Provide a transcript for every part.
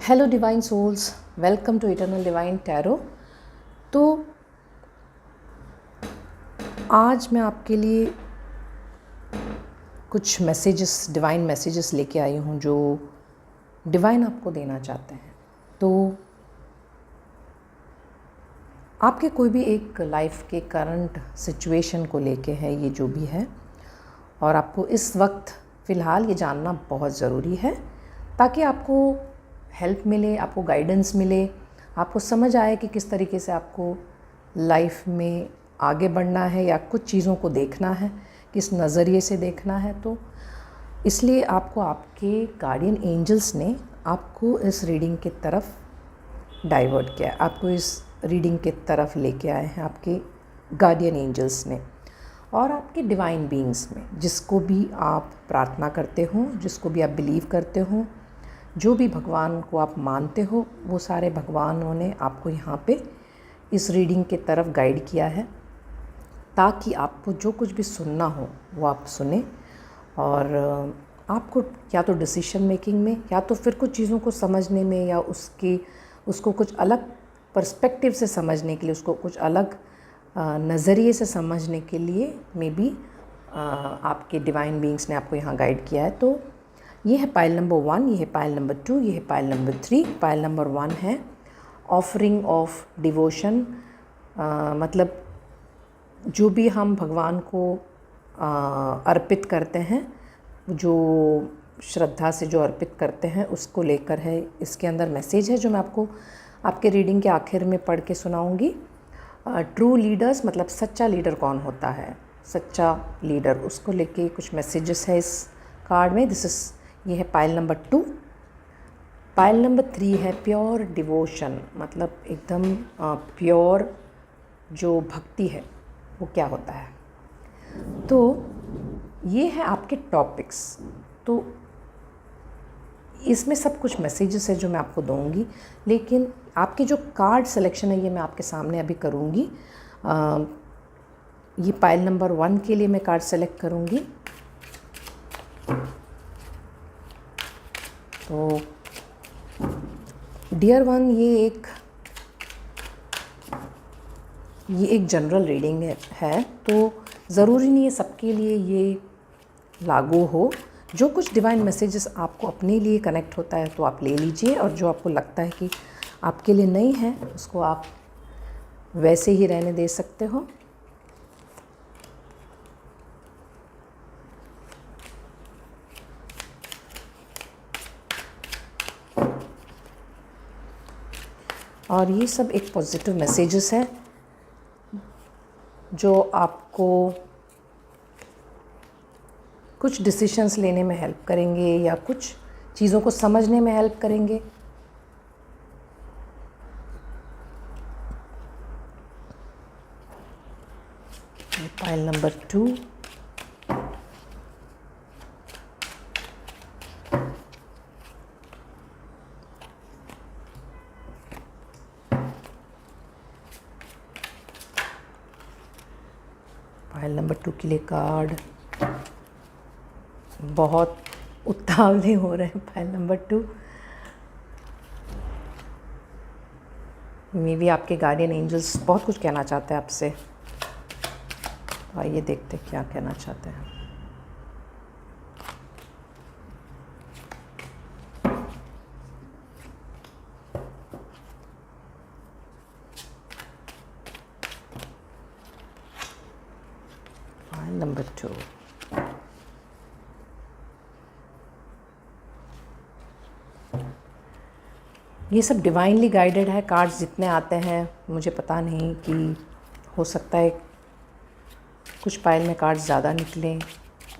Hello divine souls, welcome to eternal divine tarot. तो आज मैं आपके लिए कुछ मैसेजेस, डिवाइन मैसेजेस लेके आई हूँ जो डिवाइन आपको देना चाहते हैं। तो आपके कोई भी एक लाइफ के करंट सिचुएशन को लेके है ये जो भी है, और आपको इस वक्त फ़िलहाल ये जानना बहुत ज़रूरी है ताकि आपको हेल्प मिले, आपको गाइडेंस मिले, आपको समझ आए कि किस तरीके से आपको लाइफ में आगे बढ़ना है या कुछ चीज़ों को देखना है, किस नज़रिए से देखना है। तो इसलिए आपको आपके गार्डियन एंजल्स ने आपको इस रीडिंग की तरफ डाइवर्ट किया, आपको इस रीडिंग की तरफ लेके आए हैं आपके गार्डियन एंजल्स ने और आपके डिवाइन बीइंग्स में, जिसको भी आप प्रार्थना करते हो, जिसको भी आप बिलीव करते हो, जो भी भगवान को आप मानते हो, वो सारे भगवानों ने आपको यहाँ पे इस रीडिंग की तरफ गाइड किया है ताकि आपको जो कुछ भी सुनना हो वो आप सुने और आपको या तो डिसीजन मेकिंग में या तो फिर कुछ चीज़ों को समझने में या उसको कुछ अलग पर्सपेक्टिव से समझने के लिए, उसको कुछ अलग नज़रिए से समझने के लिए मे बी आपके डिवाइन बीइंग्स ने आपको यहाँ गाइड किया है। तो ये है पाइल नंबर 1, ये है पाइल नंबर 2, ये है पाइल नंबर 3। पाइल नंबर 1 है ऑफरिंग ऑफ डिवोशन, मतलब जो भी हम भगवान को अर्पित करते हैं, जो श्रद्धा से जो अर्पित करते हैं उसको लेकर है। इसके अंदर मैसेज है जो मैं आपको आपके रीडिंग के आखिर में पढ़ के सुनाऊंगी। ट्रू लीडर्स, मतलब सच्चा लीडर कौन होता है, सच्चा लीडर, उसको लेके कुछ मैसेजेस है इस कार्ड में। ये है पाइल नंबर 2। पाइल नंबर 3 है प्योर डिवोशन, मतलब एकदम प्योर जो भक्ति है वो क्या होता है। तो ये है आपके टॉपिक्स। तो इसमें सब कुछ मैसेजेस है जो मैं आपको दूंगी, लेकिन आपके जो कार्ड सिलेक्शन है ये मैं आपके सामने अभी करूँगी। ये पाइल नंबर 1 के लिए मैं कार्ड सेलेक्ट करूँगी। तो डियर वन, ये एक जनरल रीडिंग है, तो ज़रूरी नहीं है सबके लिए ये लागू हो। जो कुछ डिवाइन मैसेजेस आपको अपने लिए कनेक्ट होता है तो आप ले लीजिए, और जो आपको लगता है कि आपके लिए नहीं है उसको आप वैसे ही रहने दे सकते हो। और ये सब एक पॉजिटिव मैसेजेस है जो आपको कुछ डिसीशंस लेने में हेल्प करेंगे या कुछ चीज़ों को समझने में हेल्प करेंगे। पाइल नंबर 2, पाइल नंबर 2 के लिए कार्ड बहुत उतावले हो रहे हैं। पाइल नंबर 2 मे बी आपके गार्डियन एंजल्स बहुत कुछ कहना चाहते हैं आपसे। आइए देखते क्या कहना चाहते हैं। पाइल नंबर 2, ये सब डिवाइनली गाइडेड है। कार्ड्स जितने आते हैं मुझे पता नहीं, कि हो सकता है कुछ पाइल में कार्ड्स ज़्यादा निकलें,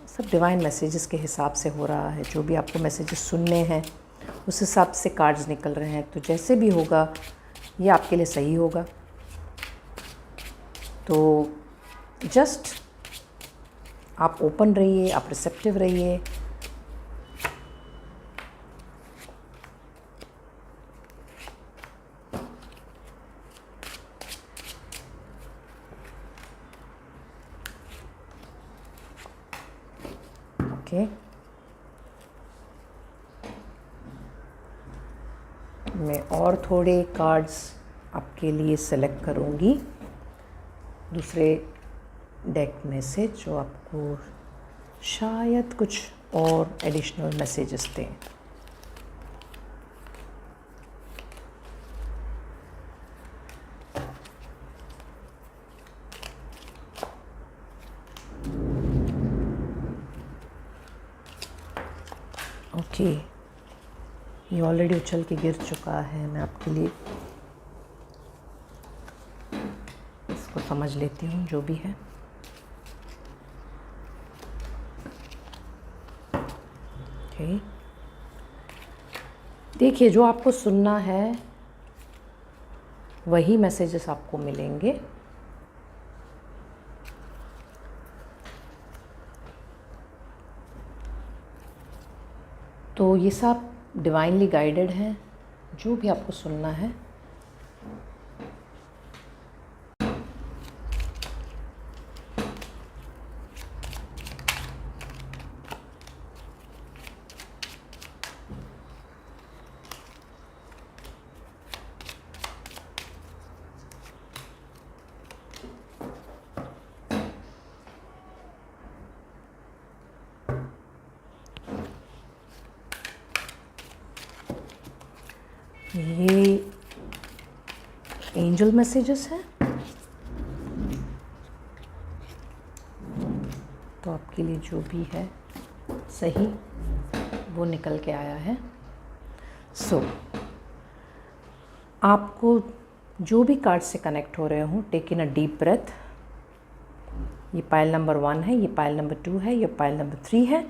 सब डिवाइन मैसेजेस के हिसाब से हो रहा है। जो भी आपको मैसेजेस सुनने हैं उस हिसाब से कार्ड्स निकल रहे हैं। तो जैसे भी होगा ये आपके लिए सही होगा। तो जस्ट आप ओपन रहिए, आप रिसेप्टिव रहिए। ओके, मैं और थोड़े कार्ड्स आपके लिए सेलेक्ट करूँगी दूसरे डेक में से, जो आपको शायद कुछ और एडिशनल मैसेजेस दें। ओके, ये ऑलरेडी उछल के गिर चुका है। मैं आपके लिए इसको समझ लेती हूँ जो भी है। ओके, देखिए जो आपको सुनना है वही मैसेजेस आपको मिलेंगे। तो ये सब डिवाइनली गाइडेड हैं, जो भी आपको सुनना है। ये एंजल मैसेजेस हैं, तो आपके लिए जो भी है सही वो निकल के आया है। सो आपको जो भी कार्ड से कनेक्ट हो रहे हो, take in a deep breath. ये पाइल नंबर 1 है, ये पाइल नंबर 2 है, ये पाइल नंबर 3 है।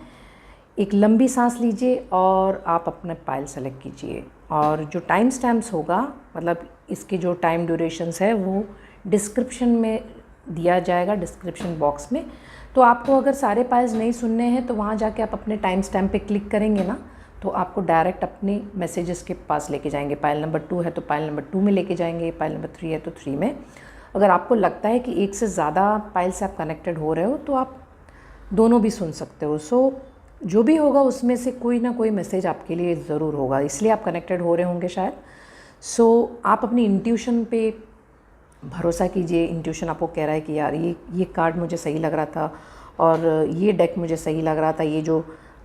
एक लंबी सांस लीजिए और आप अपने पाइल सेलेक्ट कीजिए। और जो टाइम स्टैम्प्स होगा, मतलब इसके जो टाइम ड्यूरेशंस है वो डिस्क्रिप्शन में दिया जाएगा, डिस्क्रिप्शन बॉक्स में। तो आपको अगर सारे पाइल्स नहीं सुनने हैं तो वहाँ जाके आप अपने टाइम स्टैम्प पे क्लिक करेंगे ना, तो आपको डायरेक्ट अपने मैसेजेस के पास लेके जाएंगे। पाइल नंबर 2 है तो पाइल नंबर 2 में लेके जाएंगे, पाइल नंबर 3 है तो 3 में। अगर आपको लगता है कि एक से ज़्यादा पाइल से आप कनेक्टेड हो रहे हो तो आप दोनों भी सुन सकते हो। सो जो भी होगा उसमें से कोई ना कोई मैसेज आपके लिए ज़रूर होगा, इसलिए आप कनेक्टेड हो रहे होंगे शायद। सो आप अपनी इंट्यूशन पे भरोसा कीजिए। इंट्यूशन आपको कह रहा है कि यार ये कार्ड मुझे सही लग रहा था और ये डेक मुझे सही लग रहा था, ये जो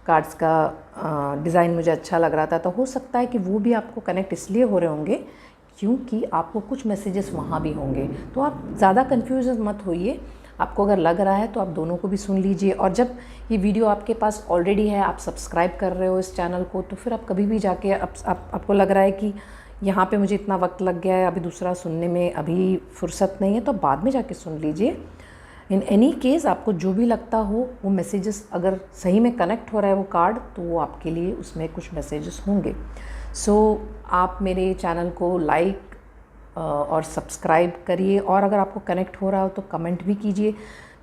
कार्ड्स का डिज़ाइन मुझे अच्छा लग रहा था। तो हो सकता है कि वो भी आपको कनेक्ट इसलिए हो रहे होंगे क्योंकि आपको कुछ मैसेजेस वहाँ भी होंगे। तो आप ज़्यादा कन्फ्यूज मत होइए। आपको अगर लग रहा है तो आप दोनों को भी सुन लीजिए। और जब ये वीडियो आपके पास ऑलरेडी है, आप सब्सक्राइब कर रहे हो इस चैनल को, तो फिर आप कभी भी जाके आपको लग रहा है कि यहाँ पे मुझे इतना वक्त लग गया है, अभी दूसरा सुनने में अभी फुर्सत नहीं है, तो बाद में जाके सुन लीजिए। इन एनी केस आपको जो भी लगता हो वो मैसेजेस अगर सही में कनेक्ट हो रहा है वो कार्ड, तो वो आपके लिए उसमें कुछ मैसेजेस होंगे। सो आप मेरे चैनल को लाइक और सब्सक्राइब करिए, और अगर आपको कनेक्ट हो रहा हो तो कमेंट भी कीजिए,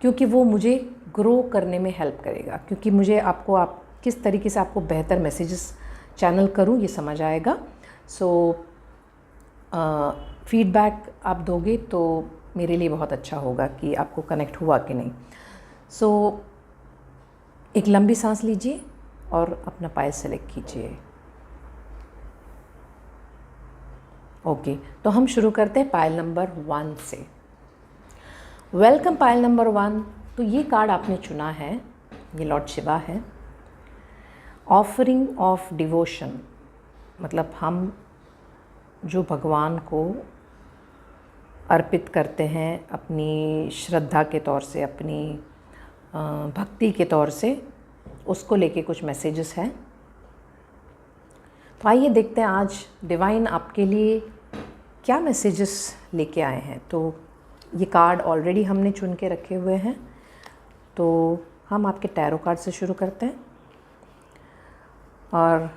क्योंकि वो मुझे ग्रो करने में हेल्प करेगा। क्योंकि मुझे आप किस तरीके से आपको बेहतर मैसेजेस चैनल करूं ये समझ आएगा। सो फीडबैक आप दोगे तो मेरे लिए बहुत अच्छा होगा कि आपको कनेक्ट हुआ कि नहीं। सो एक लंबी सांस लीजिए और अपना पाइल सेलेक्ट कीजिए। ओके, तो हम शुरू करते हैं पाइल नंबर 1 से। Welcome pile number 1। तो ये कार्ड आपने चुना है, ये लॉर्ड शिवा है। ऑफरिंग ऑफ डिवोशन, मतलब हम जो भगवान को अर्पित करते हैं अपनी श्रद्धा के तौर से, अपनी भक्ति के तौर से, उसको लेके कुछ मैसेजेस हैं। तो आइए देखते हैं आज डिवाइन आपके लिए क्या मैसेजेस लेके आए हैं। तो ये कार्ड ऑलरेडी हमने चुन के रखे हुए हैं, तो हम आपके टैरो कार्ड से शुरू करते हैं और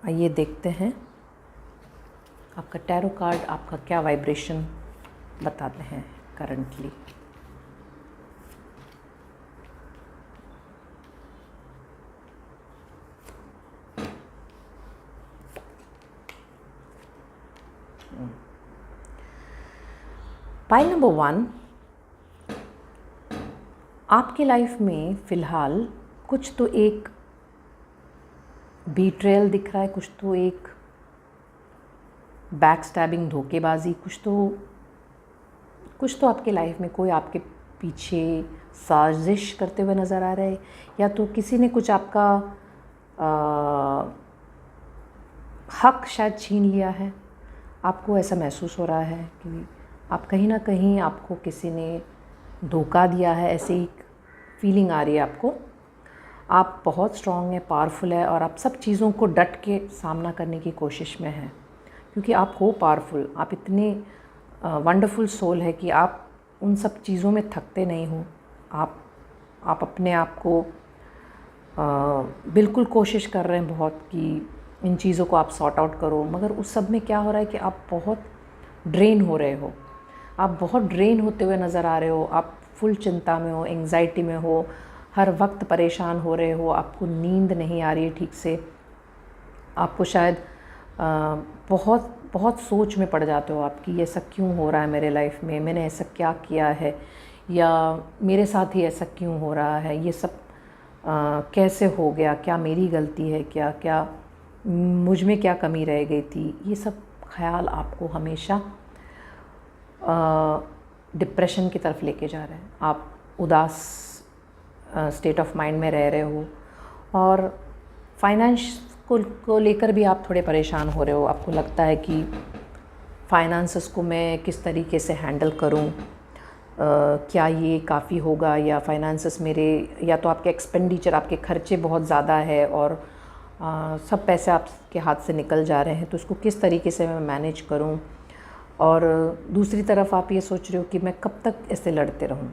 आइए देखते हैं आपका टैरो कार्ड आपका क्या वाइब्रेशन बताते हैं करंटली। पाइल नंबर 1, आपकी लाइफ में फ़िलहाल कुछ तो एक बीट्रेयल दिख रहा है, कुछ तो एक बैक स्टैबिंग, धोखेबाजी, कुछ तो आपके लाइफ में कोई आपके पीछे साजिश करते हुए नज़र आ रहे हैं, या तो किसी ने कुछ आपका हक शायद छीन लिया है। आपको ऐसा महसूस हो रहा है कि आप कहीं ना कहीं आपको किसी ने धोखा दिया है, ऐसी एक फीलिंग आ रही है आपको। आप बहुत स्ट्रांग है, पावरफुल है, और आप सब चीज़ों को डट के सामना करने की कोशिश में हैं, क्योंकि आप हो पावरफुल। आप इतने वंडरफुल सोल है कि आप उन सब चीज़ों में थकते नहीं हो। आप अपने आप को बिल्कुल कोशिश कर रहे हैं बहुत कि इन चीज़ों को आप सॉर्ट आउट करो, मगर उस सब में क्या हो रहा है कि आप बहुत ड्रेन हो रहे हो। आप बहुत ड्रेन होते हुए नज़र आ रहे हो। आप फुल चिंता में हो, एंग्जाइटी में हो, हर वक्त परेशान हो रहे हो, आपको नींद नहीं आ रही है ठीक से। आपको शायद बहुत बहुत सोच में पड़ जाते हो आप कि ये ऐसा क्यों हो रहा है मेरे लाइफ में, मैंने ऐसा क्या किया है, या मेरे साथ ही ऐसा क्यों हो रहा है, ये सब कैसे हो गया, क्या मेरी गलती है, क्या क्या मुझ में क्या कमी रह गई थी। ये सब ख्याल आपको हमेशा डिप्रेशन की तरफ लेके जा रहे हैं। आप उदास स्टेट ऑफ माइंड में रह रहे हो, और फाइनेंस को लेकर भी आप थोड़े परेशान हो रहे हो। आपको लगता है कि फाइनेंसेस को मैं किस तरीके से हैंडल करूं, क्या ये काफ़ी होगा, या फाइनेंसेस मेरे, या तो आपके एक्सपेंडिचर, आपके खर्चे बहुत ज़्यादा है और सब पैसे आपके हाथ से निकल जा रहे हैं, तो उसको किस तरीके से मैं मैनेज करूं। और दूसरी तरफ आप ये सोच रहे हो कि मैं कब तक ऐसे लड़ते रहूं।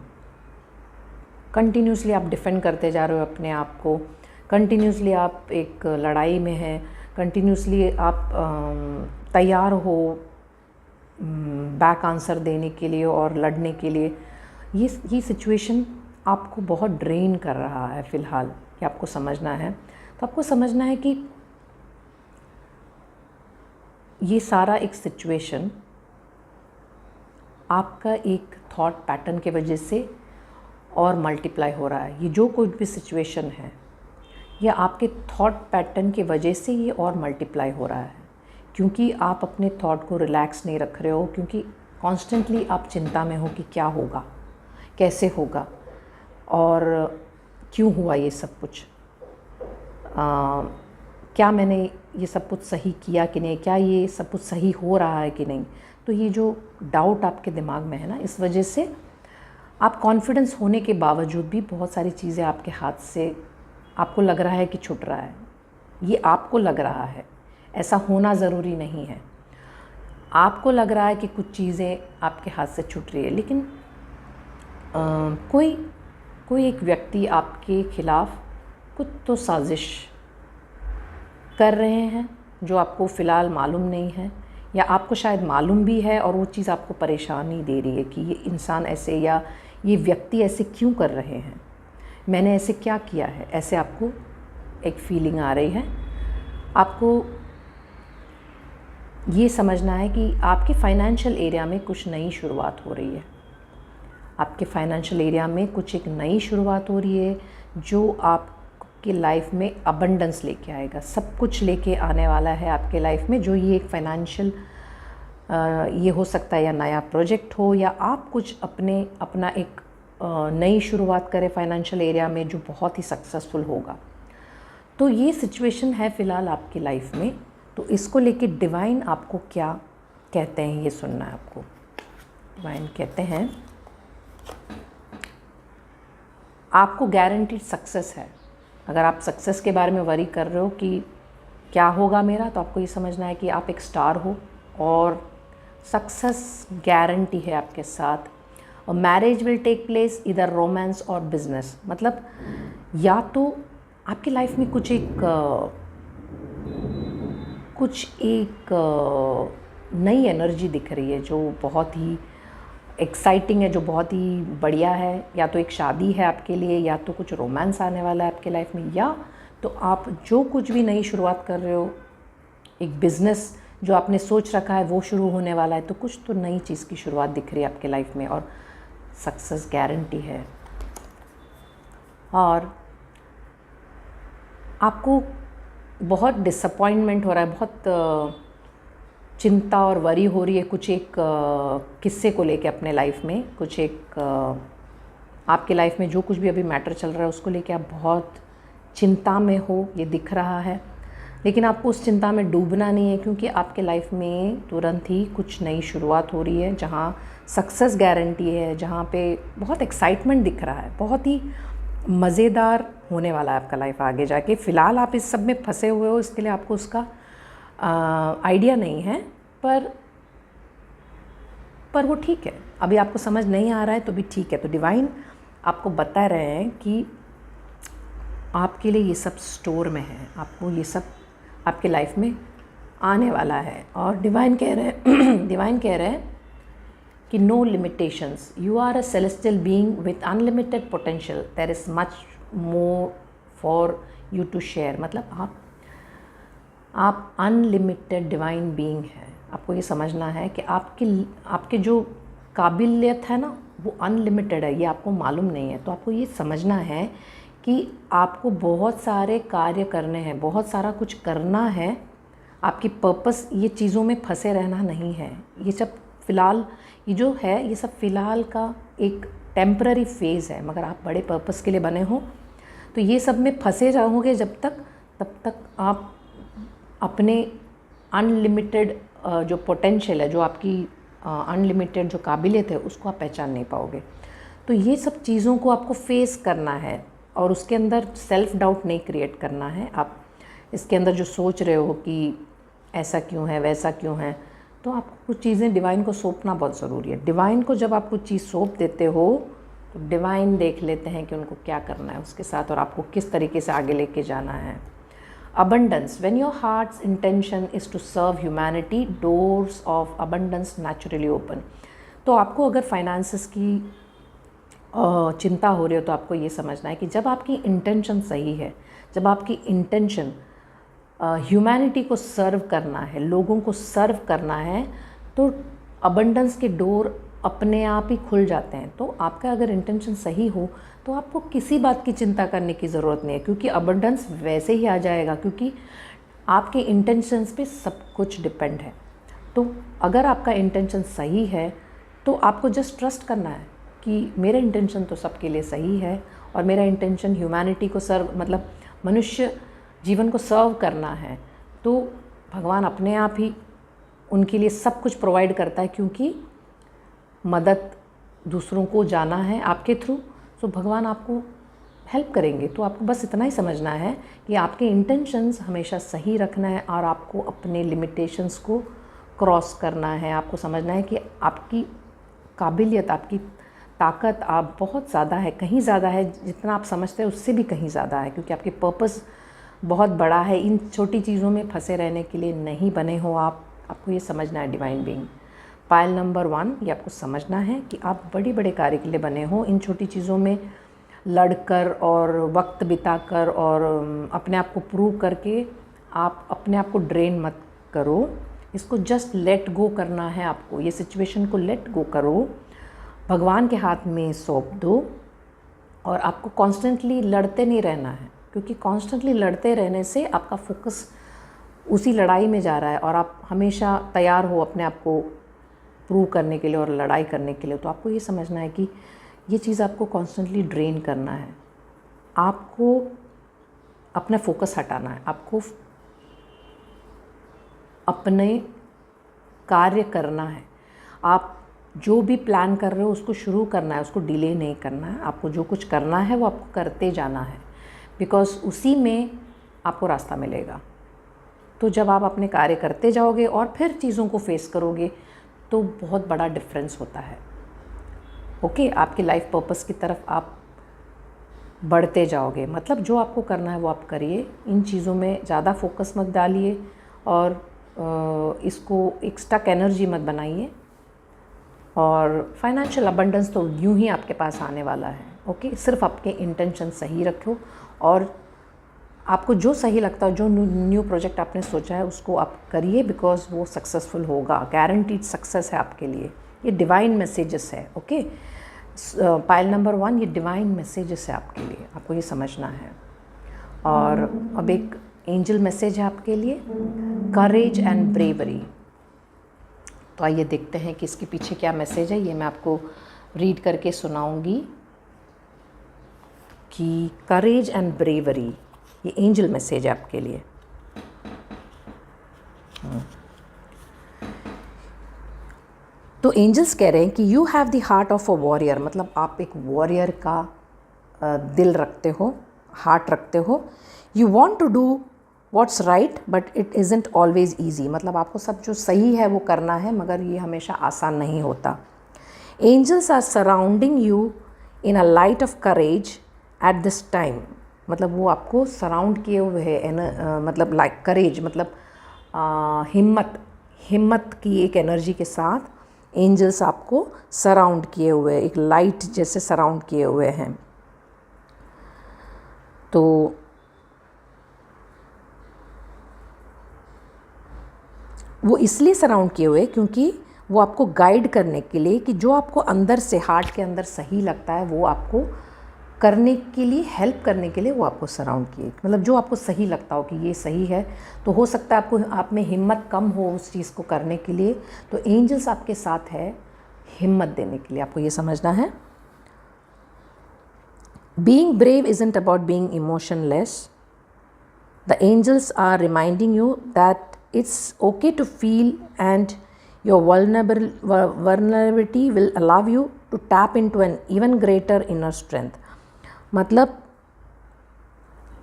कंटिन्यूसली आप डिफेंड करते जा रहे हो अपने आप को, कंटिन्यूसली आप एक लड़ाई में हैं, कंटिन्यूसली आप तैयार हो बैक आंसर देने के लिए और लड़ने के लिए। ये सिचुएशन आपको बहुत ड्रेन कर रहा है फ़िलहाल, ये आपको समझना है। तो आपको समझना है कि ये सारा एक सिचुएशन आपका एक थॉट पैटर्न के वजह से और मल्टीप्लाई हो रहा है। ये जो कोई भी सिचुएशन है, ये आपके थॉट पैटर्न की वजह से ये और मल्टीप्लाई हो रहा है, क्योंकि आप अपने थॉट को रिलैक्स नहीं रख रहे हो, क्योंकि कॉन्स्टेंटली आप चिंता में हो कि क्या होगा, कैसे होगा, और क्यों हुआ ये सब कुछ, क्या मैंने ये सब कुछ सही किया कि नहीं, क्या ये सब कुछ सही हो रहा है कि नहीं। तो ये जो डाउट आपके दिमाग में है ना, इस वजह से आप कॉन्फिडेंस होने के बावजूद भी बहुत सारी चीज़ें आपके हाथ से आपको लग रहा है कि छूट रहा है। ये आपको लग रहा है, ऐसा होना ज़रूरी नहीं है। आपको लग रहा है कि कुछ चीज़ें आपके हाथ से छूट रही है, लेकिन कोई एक व्यक्ति आपके ख़िलाफ़ कुछ तो साजिश कर रहे हैं जो आपको फ़िलहाल मालूम नहीं है, या आपको शायद मालूम भी है और वो चीज़ आपको परेशानी दे रही है कि ये इंसान ऐसे, या ये व्यक्ति ऐसे क्यों कर रहे हैं, मैंने ऐसे क्या किया है, ऐसे आपको एक फीलिंग आ रही है। आपको ये समझना है कि आपके फाइनेंशियल एरिया में कुछ नई शुरुआत हो रही है। आपके फाइनेंशियल एरिया में कुछ एक नई शुरुआत हो रही है जो आपकी लाइफ में अबंडेंस लेके आएगा, सब कुछ लेके आने वाला है आपके लाइफ में। जो ये एक फाइनेंशियल ये हो सकता है, या नया प्रोजेक्ट हो, या आप कुछ अपना एक नई शुरुआत करें फाइनेंशियल एरिया में जो बहुत ही सक्सेसफुल होगा। तो ये सिचुएशन है फ़िलहाल आपकी लाइफ में। तो इसको लेके डिवाइन आपको क्या कहते हैं ये सुनना है आपको। डिवाइन कहते हैं आपको गारंटीड सक्सेस है। अगर आप सक्सेस के बारे में वरी कर रहे हो कि क्या होगा मेरा, तो आपको ये समझना है कि आप एक स्टार हो और सक्सेस गारंटी है आपके साथ। और मैरिज विल टेक प्लेस इधर रोमांस और बिजनेस, मतलब या तो आपकी लाइफ में कुछ एक नई एनर्जी दिख रही है जो बहुत ही एक्साइटिंग है, जो बहुत ही बढ़िया है। या तो एक शादी है आपके लिए, या तो कुछ रोमांस आने वाला है आपके लाइफ में, या तो आप जो कुछ भी नई शुरुआत कर रहे हो, एक बिज़नेस जो आपने सोच रखा है वो शुरू होने वाला है। तो कुछ तो नई चीज़ की शुरुआत दिख रही है आपके लाइफ में और सक्सेस गारंटी है। और आपको बहुत डिसअपॉइंटमेंट हो रहा है, बहुत चिंता और वरी हो रही है कुछ एक किस्से को लेके अपने लाइफ में, कुछ एक आपके लाइफ में जो कुछ भी अभी मैटर चल रहा है उसको लेके आप बहुत चिंता में हो, ये दिख रहा है। लेकिन आपको उस चिंता में डूबना नहीं है, क्योंकि आपके लाइफ में तुरंत ही कुछ नई शुरुआत हो रही है, जहाँ सक्सेस गारंटी है, जहाँ पे बहुत एक्साइटमेंट दिख रहा है, बहुत ही मज़ेदार होने वाला है आपका लाइफ आगे जाके। फ़िलहाल आप इस सब में फंसे हुए हो, इसके लिए आपको उसका आइडिया नहीं है, पर वो ठीक है। अभी आपको समझ नहीं आ रहा है तो भी ठीक है। तो डिवाइन आपको बता रहे हैं कि आपके लिए ये सब स्टोर में है, आपको ये सब आपके लाइफ में आने वाला है। और डिवाइन कह रहे हैं डिवाइन कह रहे हैं कि no limitations, you are a celestial being with unlimited potential, there is much more for you to share. मतलब आप अनलिमिटेड डिवाइन बीइंग हैं। आपको ये समझना है कि आपके जो काबिलियत है ना वो अनलिमिटेड है, ये आपको मालूम नहीं है। तो आपको ये समझना है कि आपको बहुत सारे कार्य करने हैं, बहुत सारा कुछ करना है। आपकी पर्पस ये चीज़ों में फंसे रहना नहीं है। ये सब फ़िलहाल ये जो है ये सब फ़िलहाल का एक टेम्पररी फेज़ है, मगर आप बड़े पर्पस के लिए बने हो। तो ये सब में फंसे रहोगे जब तक, तब तक आप अपने अनलिमिटेड जो पोटेंशियल है, जो आपकी अनलिमिटेड जो काबिलियत है, उसको आप पहचान नहीं पाओगे। तो ये सब चीज़ों को आपको फेस करना है और उसके अंदर सेल्फ़ डाउट नहीं क्रिएट करना है। आप इसके अंदर जो सोच रहे हो कि ऐसा क्यों है, वैसा क्यों है, तो आपको कुछ चीज़ें डिवाइन को सौंपना बहुत ज़रूरी है। डिवाइन को जब आप कुछ चीज़ सौंप देते हो तो डिवाइन देख लेते हैं कि उनको क्या करना है उसके साथ और आपको किस तरीके से आगे लेके जाना है। Abundance, when your heart's intention is to serve humanity, doors of abundance naturally open। तो आपको अगर फाइनेंसेस की चिंता हो रही हो तो आपको ये समझना है कि जब आपकी इंटेंशन सही है, जब आपकी इंटेंशन ह्यूमैनिटी को सर्व करना है, लोगों को सर्व करना है, तो अबंडेंस के डोर अपने आप ही खुल जाते हैं। तो आपका अगर इंटेंशन सही हो तो आपको किसी बात की चिंता करने की ज़रूरत नहीं है, क्योंकि अबंडेंस वैसे ही आ जाएगा, क्योंकि आपके इंटेंशंस पे सब कुछ डिपेंड है। तो अगर आपका इंटेंशन सही है तो आपको जस्ट ट्रस्ट करना है कि मेरा इंटेंशन तो सबके लिए सही है और मेरा इंटेंशन ह्यूमैनिटी को सर्व, मतलब मनुष्य जीवन को सर्व करना है। तो भगवान अपने आप ही उनके लिए सब कुछ प्रोवाइड करता है, क्योंकि मदद दूसरों को जाना है आपके थ्रू, तो भगवान आपको हेल्प करेंगे। तो आपको बस इतना ही समझना है कि आपके इंटेंशंस हमेशा सही रखना है और आपको अपने लिमिटेशंस को क्रॉस करना है। आपको समझना है कि आपकी काबिलियत, आपकी ताकत आप बहुत ज़्यादा है, कहीं ज़्यादा है, जितना आप समझते हैं उससे भी कहीं ज़्यादा है, क्योंकि आपके पर्पस बहुत बड़ा है। इन छोटी चीज़ों में फंसे रहने के लिए नहीं बने हो आप। आपको ये समझना है डिवाइन बीइंग। पायल नंबर 1, ये आपको समझना है कि आप बड़े बड़े कार्य के लिए बने हो। इन छोटी चीज़ों में लड़कर और वक्त बिताकर और अपने आप को प्रूव करके आप अपने आप को ड्रेन मत करो। इसको जस्ट लेट गो करना है आपको। ये सिचुएशन को लेट गो करो, भगवान के हाथ में सौंप दो और आपको कॉन्स्टेंटली लड़ते नहीं रहना है, क्योंकि कॉन्स्टेंटली लड़ते रहने से आपका फोकस उसी लड़ाई में जा रहा है और आप हमेशा तैयार हो अपने आप को प्रूव करने के लिए और लड़ाई करने के लिए। तो आपको ये समझना है कि ये चीज़ आपको कॉन्स्टेंटली ड्रेन करना है। आपको अपना फोकस हटाना है, आपको अपने कार्य करना है। आप जो भी प्लान कर रहे हो उसको शुरू करना है, उसको डिले नहीं करना है। आपको जो कुछ करना है वो आपको करते जाना है, बिकॉज़ उसी में आपको रास्ता मिलेगा। तो जब आप अपने कार्य करते जाओगे और फिर चीज़ों को फेस करोगे तो बहुत बड़ा डिफरेंस होता है। ओके, आपकी लाइफ पर्पस की तरफ आप बढ़ते जाओगे। मतलब जो आपको करना है वो आप करिए, इन चीज़ों में ज़्यादा फोकस मत डालिए और इसको एक स्टक एनर्जी मत बनाइए। और फाइनेंशियल अबंडेंस तो यूं ही आपके पास आने वाला है। ओके, सिर्फ आपके इंटेंशन सही रखो और आपको जो सही लगता है, जो न्यू प्रोजेक्ट आपने सोचा है उसको आप करिए, बिकॉज वो सक्सेसफुल होगा। गारंटीड सक्सेस है आपके लिए। ये डिवाइन मैसेजेस है। ओके, पायल नंबर 1, ये डिवाइन मैसेजेस है आपके लिए, आपको ये समझना है। और अब एक एंजल मैसेज है आपके लिए, करेज एंड ब्रेवरी। तो आइए देखते हैं कि इसके पीछे क्या मैसेज है। ये मैं आपको रीड करके सुनाऊंगी कि करेज एंड ब्रेवरी, ये एंजल मैसेज है आपके लिए। तो एंजल्स कह रहे हैं कि you have the heart of a warrior, मतलब आप एक वॉरियर का दिल रखते हो, हार्ट रखते हो। You want to do what's right but it isn't always easy, मतलब आपको सब जो सही है वो करना है, मगर ये हमेशा आसान नहीं होता। Angels are surrounding you in a light of courage at this time, मतलब वो आपको सराउंड किए हुए हैं, मतलब लाइक करेज मतलब हिम्मत की एक एनर्जी के साथ एंजल्स आपको सराउंड किए हुए, एक लाइट जैसे सराउंड किए हुए हैं। तो वो इसलिए सराउंड किए हुए क्योंकि वो आपको गाइड करने के लिए कि जो आपको अंदर से, हार्ट के अंदर सही लगता है वो आपको करने के लिए, हेल्प करने के लिए वो आपको सराउंड किए, मतलब जो आपको सही लगता हो कि ये सही है। तो हो सकता है आपको, आप में हिम्मत कम हो उस चीज़ को करने के लिए, तो एंजल्स आपके साथ है हिम्मत देने के लिए, आपको ये समझना है। Being brave isn't about being emotionless. The angels are reminding you that it's okay to feel and your vulnerability will allow you to tap into an even greater inner strength, मतलब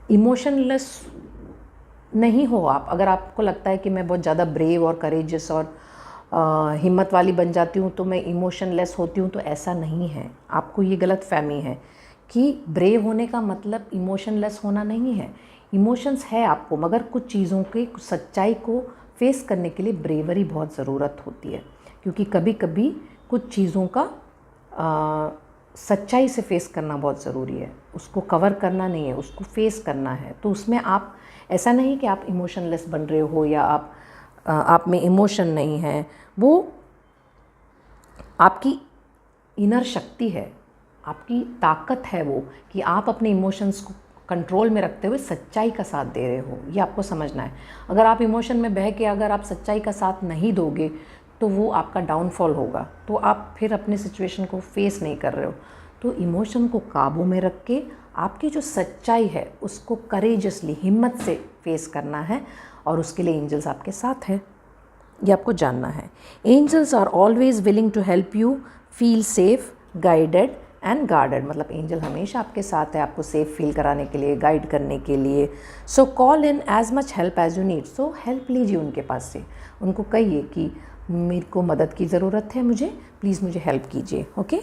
इमोशनलेस नहीं हो आप। अगर आपको लगता है कि मैं बहुत ज़्यादा ब्रेव और करेजियस और हिम्मत वाली बन जाती हूँ तो मैं इमोशनलेस होती हूँ, तो ऐसा नहीं है। आपको ये गलत फहमी है कि ब्रेव होने का मतलब इमोशनलेस होना नहीं है। इमोशंस है आपको, मगर कुछ चीज़ों के, कुछ सच्चाई को फेस करने के लिए ब्रेवरी बहुत ज़रूरत होती है, क्योंकि कभी कभी कुछ चीज़ों का सच्चाई से फेस करना बहुत ज़रूरी है। उसको कवर करना नहीं है, उसको फेस करना है। तो उसमें आप, ऐसा नहीं कि आप इमोशनलेस बन रहे हो या आप में इमोशन नहीं है, वो आपकी इनर शक्ति है, आपकी ताकत है वो, कि आप अपने इमोशंस को कंट्रोल में रखते हुए सच्चाई का साथ दे रहे हो। ये आपको समझना है। अगर आप इमोशन में बह के अगर आप सच्चाई का साथ नहीं दोगे तो वो आपका डाउनफॉल होगा, तो आप फिर अपने सिचुएशन को फेस नहीं कर रहे हो। तो इमोशन को काबू में रख के आपकी जो सच्चाई है उसको करेजसली, हिम्मत से फेस करना है, और उसके लिए एंजल्स आपके साथ हैं, ये आपको जानना है। Angels are always willing to help you feel safe, guided and guarded, मतलब एंजल हमेशा आपके साथ है, आपको सेफ फील कराने के लिए, गाइड करने के लिए। So call in as much help as you need, so help लीजिए उनके पास से, उनको कहिए कि मेरे को मदद की ज़रूरत है, मुझे प्लीज़ मुझे हेल्प कीजिए। Okay,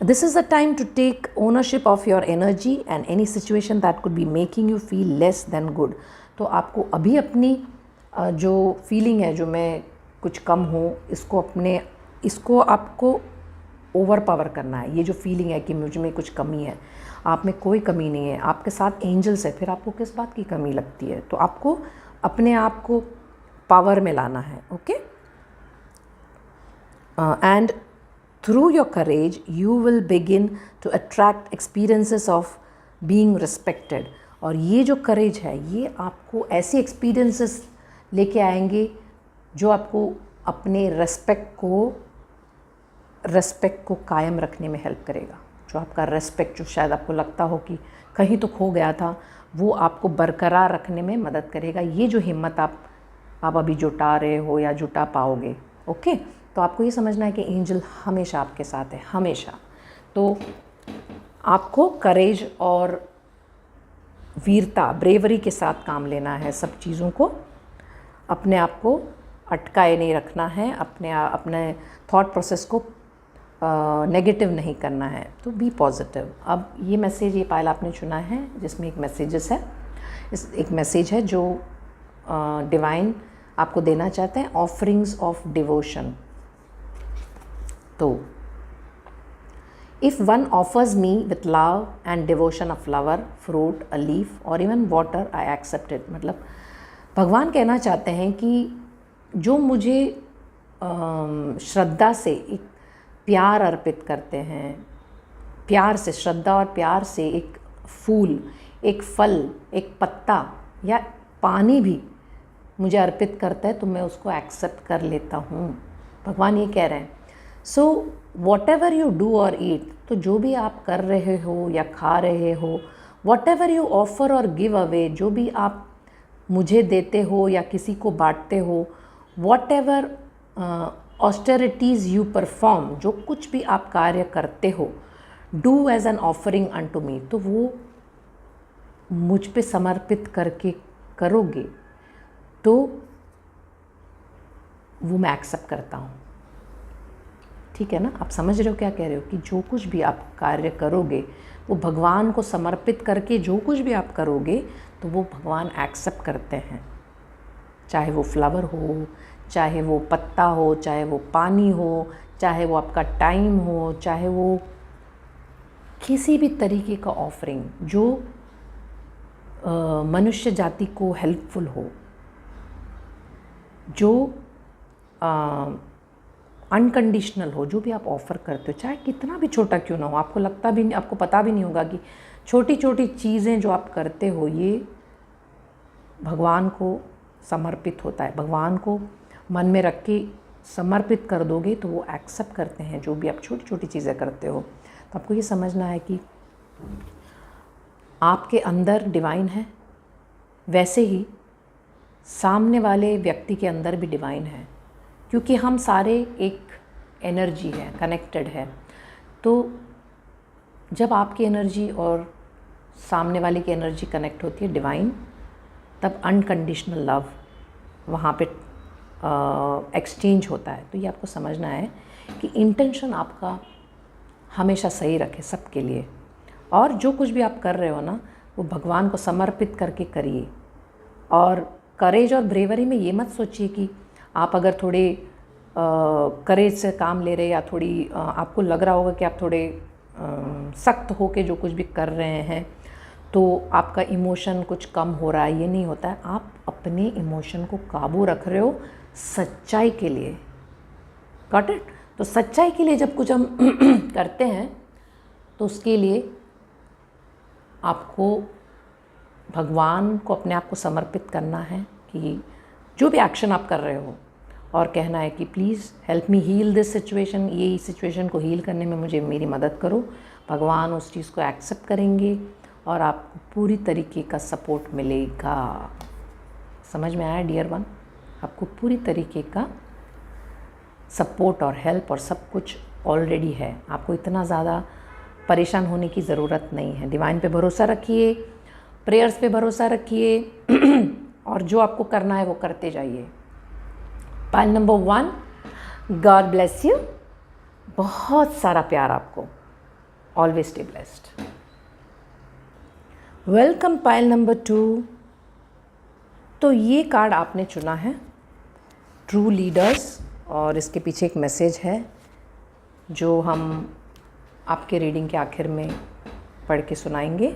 this is the time to take ownership of your energy and any situation that could be making you feel less than good. तो आपको अभी अपनी जो फीलिंग है, जो मैं कुछ कम हूँ, इसको आपको ओवर पावर करना है। ये जो फीलिंग है कि मुझ में कुछ कमी है, आप में कोई कमी नहीं है, आपके साथ एंजल्स है, फिर आपको किस बात की कमी लगती है? तो आपको अपने आप को पावर में लाना है। Okay, and through your courage you will begin to attract experiences of being respected. और ये जो करेज है, ये आपको ऐसे एक्सपीरियंसेस लेके आएंगे जो आपको अपने रेस्पेक्ट को कायम रखने में हेल्प करेगा। जो आपका रेस्पेक्ट, जो शायद आपको लगता हो कि कहीं तो खो गया था, वो आपको बरकरार रखने में मदद करेगा। ये जो हिम्मत आप अभी जुटा रहे हो या जुटा पाओगे। ओके, तो आपको ये समझना है कि एंजल हमेशा आपके साथ है, हमेशा। तो आपको करेज और वीरता, ब्रेवरी के साथ काम लेना है। सब चीज़ों को, अपने आप को अटकाए नहीं रखना है, अपने थॉट प्रोसेस को नेगेटिव नहीं करना है, तो बी पॉजिटिव। अब ये मैसेज, ये पायल आपने चुना है जिसमें एक मैसेज है जो डिवाइन आपको देना चाहते हैं, ऑफरिंग्स ऑफ डिवोशन। तो if one offers me with love and devotion a flower, fruit, a leaf और even water, I accept it. मतलब भगवान कहना चाहते हैं कि जो मुझे श्रद्धा से एक प्यार अर्पित करते हैं, प्यार से, श्रद्धा और प्यार से एक फूल, एक फल, एक पत्ता या पानी भी मुझे अर्पित करता है, तो मैं उसको एक्सेप्ट कर लेता हूँ। भगवान ये कह रहे हैं, so what ever you do और ईट, तो जो भी आप कर रहे हो या खा रहे हो, वॉट एवर यू ऑफ़र और गिव अवे, जो भी आप मुझे देते हो या किसी को बांटते हो, whatever austerities you perform, जो कुछ भी आप कार्य करते हो, do as an offering unto me, तो वो मुझ पे समर्पित करके करोगे तो वो मैं एक्सेप्ट करता हूँ। ठीक है ना, आप समझ रहे हो क्या कह रहे हो कि जो कुछ भी आप कार्य करोगे वो भगवान को समर्पित करके जो कुछ भी आप करोगे तो वो भगवान एक्सेप्ट करते हैं। चाहे वो फ्लावर हो, चाहे वो पत्ता हो, चाहे वो पानी हो, चाहे वो आपका टाइम हो, चाहे वो किसी भी तरीके का ऑफरिंग जो मनुष्य जाति को हेल्पफुल हो, जो अनकंडीशनल हो, जो भी आप ऑफ़र करते हो, चाहे कितना भी छोटा क्यों ना हो, आपको लगता भी नहीं, आपको पता भी नहीं होगा कि छोटी छोटी चीज़ें जो आप करते हो ये भगवान को समर्पित होता है। भगवान को मन में रख के समर्पित कर दोगे तो वो एक्सेप्ट करते हैं जो भी आप छोटी छोटी चीज़ें करते हो। तो आपको ये समझना है कि आपके अंदर डिवाइन है, वैसे ही सामने वाले व्यक्ति के अंदर भी डिवाइन है, क्योंकि हम सारे एक एनर्जी है, कनेक्टेड है। तो जब आपकी एनर्जी और सामने वाले की एनर्जी कनेक्ट होती है डिवाइन, तब अनकंडीशनल लव वहाँ पे एक्सचेंज होता है। तो ये आपको समझना है कि इंटेंशन आपका हमेशा सही रखे सबके लिए, और जो कुछ भी आप कर रहे हो ना वो भगवान को समर्पित करके करिए। और करेज और ब्रेवरी में ये मत सोचिए कि आप अगर थोड़े करेज से काम ले रहे या थोड़ी आपको लग रहा होगा कि आप थोड़े सख्त हो के जो कुछ भी कर रहे हैं तो आपका इमोशन कुछ कम हो रहा है, ये नहीं होता है। आप अपने इमोशन को काबू रख रहे हो सच्चाई के लिए। Got it? तो सच्चाई के लिए जब कुछ हम करते हैं तो उसके लिए आपको भगवान को अपने आप को समर्पित करना है कि जो भी एक्शन आप कर रहे हो, और कहना है कि please help me heal this situation, ये सिचुएशन को हील करने में मुझे मेरी मदद करो। भगवान उस चीज़ को एक्सेप्ट करेंगे और आपको पूरी तरीके का सपोर्ट मिलेगा। समझ में आया डियर वन? आपको पूरी तरीके का सपोर्ट और हेल्प और सब कुछ ऑलरेडी है। आपको इतना ज़्यादा परेशान होने की ज़रूरत नहीं है। डिवाइन पे भरोसा रखिए, प्रेयर्स पे भरोसा रखिए और जो आपको करना है वो करते जाइए। Pile number 1, God bless you. बहुत सारा प्यार आपको। Always stay blessed. Welcome pile number 2। तो ये कार्ड आपने चुना है, ट्रू लीडर्स, और इसके पीछे एक मैसेज है जो हम आपके रीडिंग के आखिर में पढ़ के सुनाएंगे।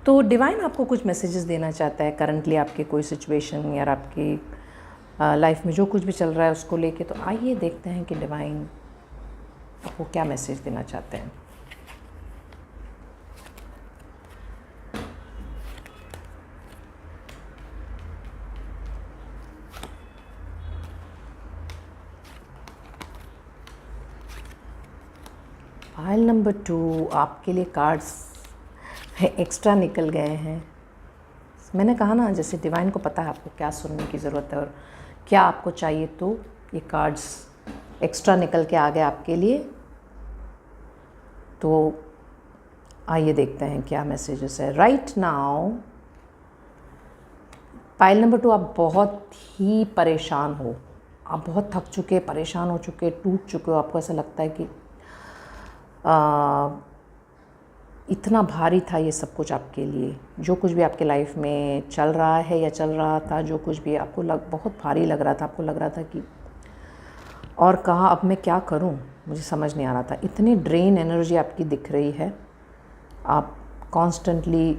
तो डिवाइन आपको कुछ मैसेजेस देना चाहता है करंटली आपके कोई सिचुएशन या आपकी लाइफ में जो कुछ भी चल रहा है उसको लेके। तो आइए देखते हैं कि डिवाइन आपको क्या मैसेज देना चाहते हैं। फाइल नंबर 2 आपके लिए कार्ड्स एक्स्ट्रा निकल गए हैं। मैंने कहा ना, जैसे डिवाइन को पता है आपको क्या सुनने की ज़रूरत है और क्या आपको चाहिए, तो ये कार्ड्स एक्स्ट्रा निकल के आ गए आपके लिए। तो आइए देखते हैं क्या मैसेजेस है। राइट नाउ पाइल नंबर 2, आप बहुत ही परेशान हो, आप बहुत थक चुके, परेशान हो चुके, टूट चुके हो। आपको ऐसा लगता है कि इतना भारी था ये सब कुछ आपके लिए, जो कुछ भी आपके लाइफ में चल रहा है या चल रहा था, जो कुछ भी आपको बहुत भारी लग रहा था। आपको लग रहा था कि और कहाँ अब मैं क्या करूँ, मुझे समझ नहीं आ रहा था। इतनी ड्रेन एनर्जी आपकी दिख रही है, आप कॉन्स्टेंटली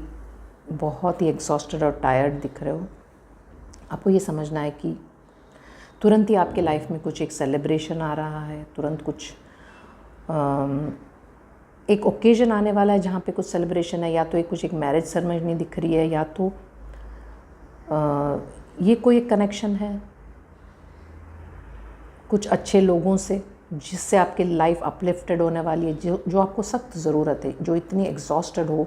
बहुत ही एग्जॉस्टेड और टायर्ड दिख रहे हो। आपको ये समझना है कि तुरंत ही आपके लाइफ में कुछ एक सेलिब्रेशन आ रहा है, तुरंत कुछ एक ओकेजन आने वाला है जहाँ पे कुछ सेलिब्रेशन है। या तो कुछ एक मैरिज सेरेमनी दिख रही है, या तो ये कोई एक कनेक्शन है, कुछ अच्छे लोगों से, जिससे आपकी लाइफ अपलिफ्टेड होने वाली है, जो आपको सख्त ज़रूरत है, जो इतनी एग्जॉस्टेड हो,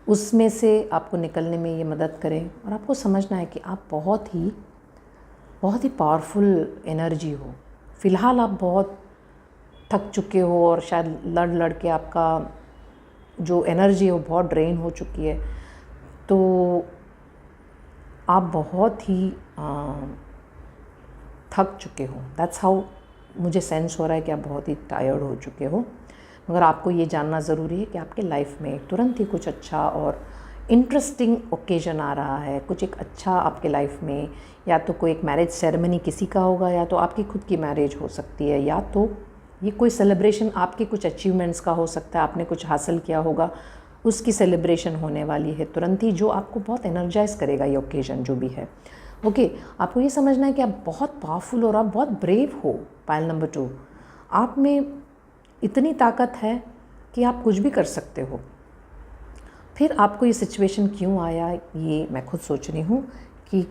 उसमें से आपको निकलने में ये मदद करें। और आपको समझना है कि आप बहुत ही पावरफुल एनर्जी हो। फ़िलहाल आप बहुत थक चुके हो और शायद लड़ के आपका जो एनर्जी है वो बहुत ड्रेन हो चुकी है, तो आप बहुत ही थक चुके हो। दैट्स हाउ मुझे सेंस हो रहा है कि आप बहुत ही टायर्ड हो चुके हो। मगर आपको ये जानना ज़रूरी है कि आपके लाइफ में तुरंत ही कुछ अच्छा और इंटरेस्टिंग ओकेजन आ रहा है। कुछ एक अच्छा आपके लाइफ में, या तो कोई एक मैरिज सेरेमनी किसी का होगा, या तो आपकी खुद की मैरिज हो सकती है, या तो ये कोई सेलिब्रेशन आपके कुछ अचीवमेंट्स का हो सकता है, आपने कुछ हासिल किया होगा, उसकी सेलिब्रेशन होने वाली है तुरंत ही, जो आपको बहुत एनर्जाइज करेगा ये ओकेजन जो भी है। ओके, आपको ये समझना है कि आप बहुत पावरफुल हो और आप बहुत ब्रेव हो। पायल नंबर 2, आप में इतनी ताकत है कि आप कुछ भी कर सकते हो। फिर आपको ये सिचुएशन क्यों आया, ये मैं खुद सोच रही हूँ कि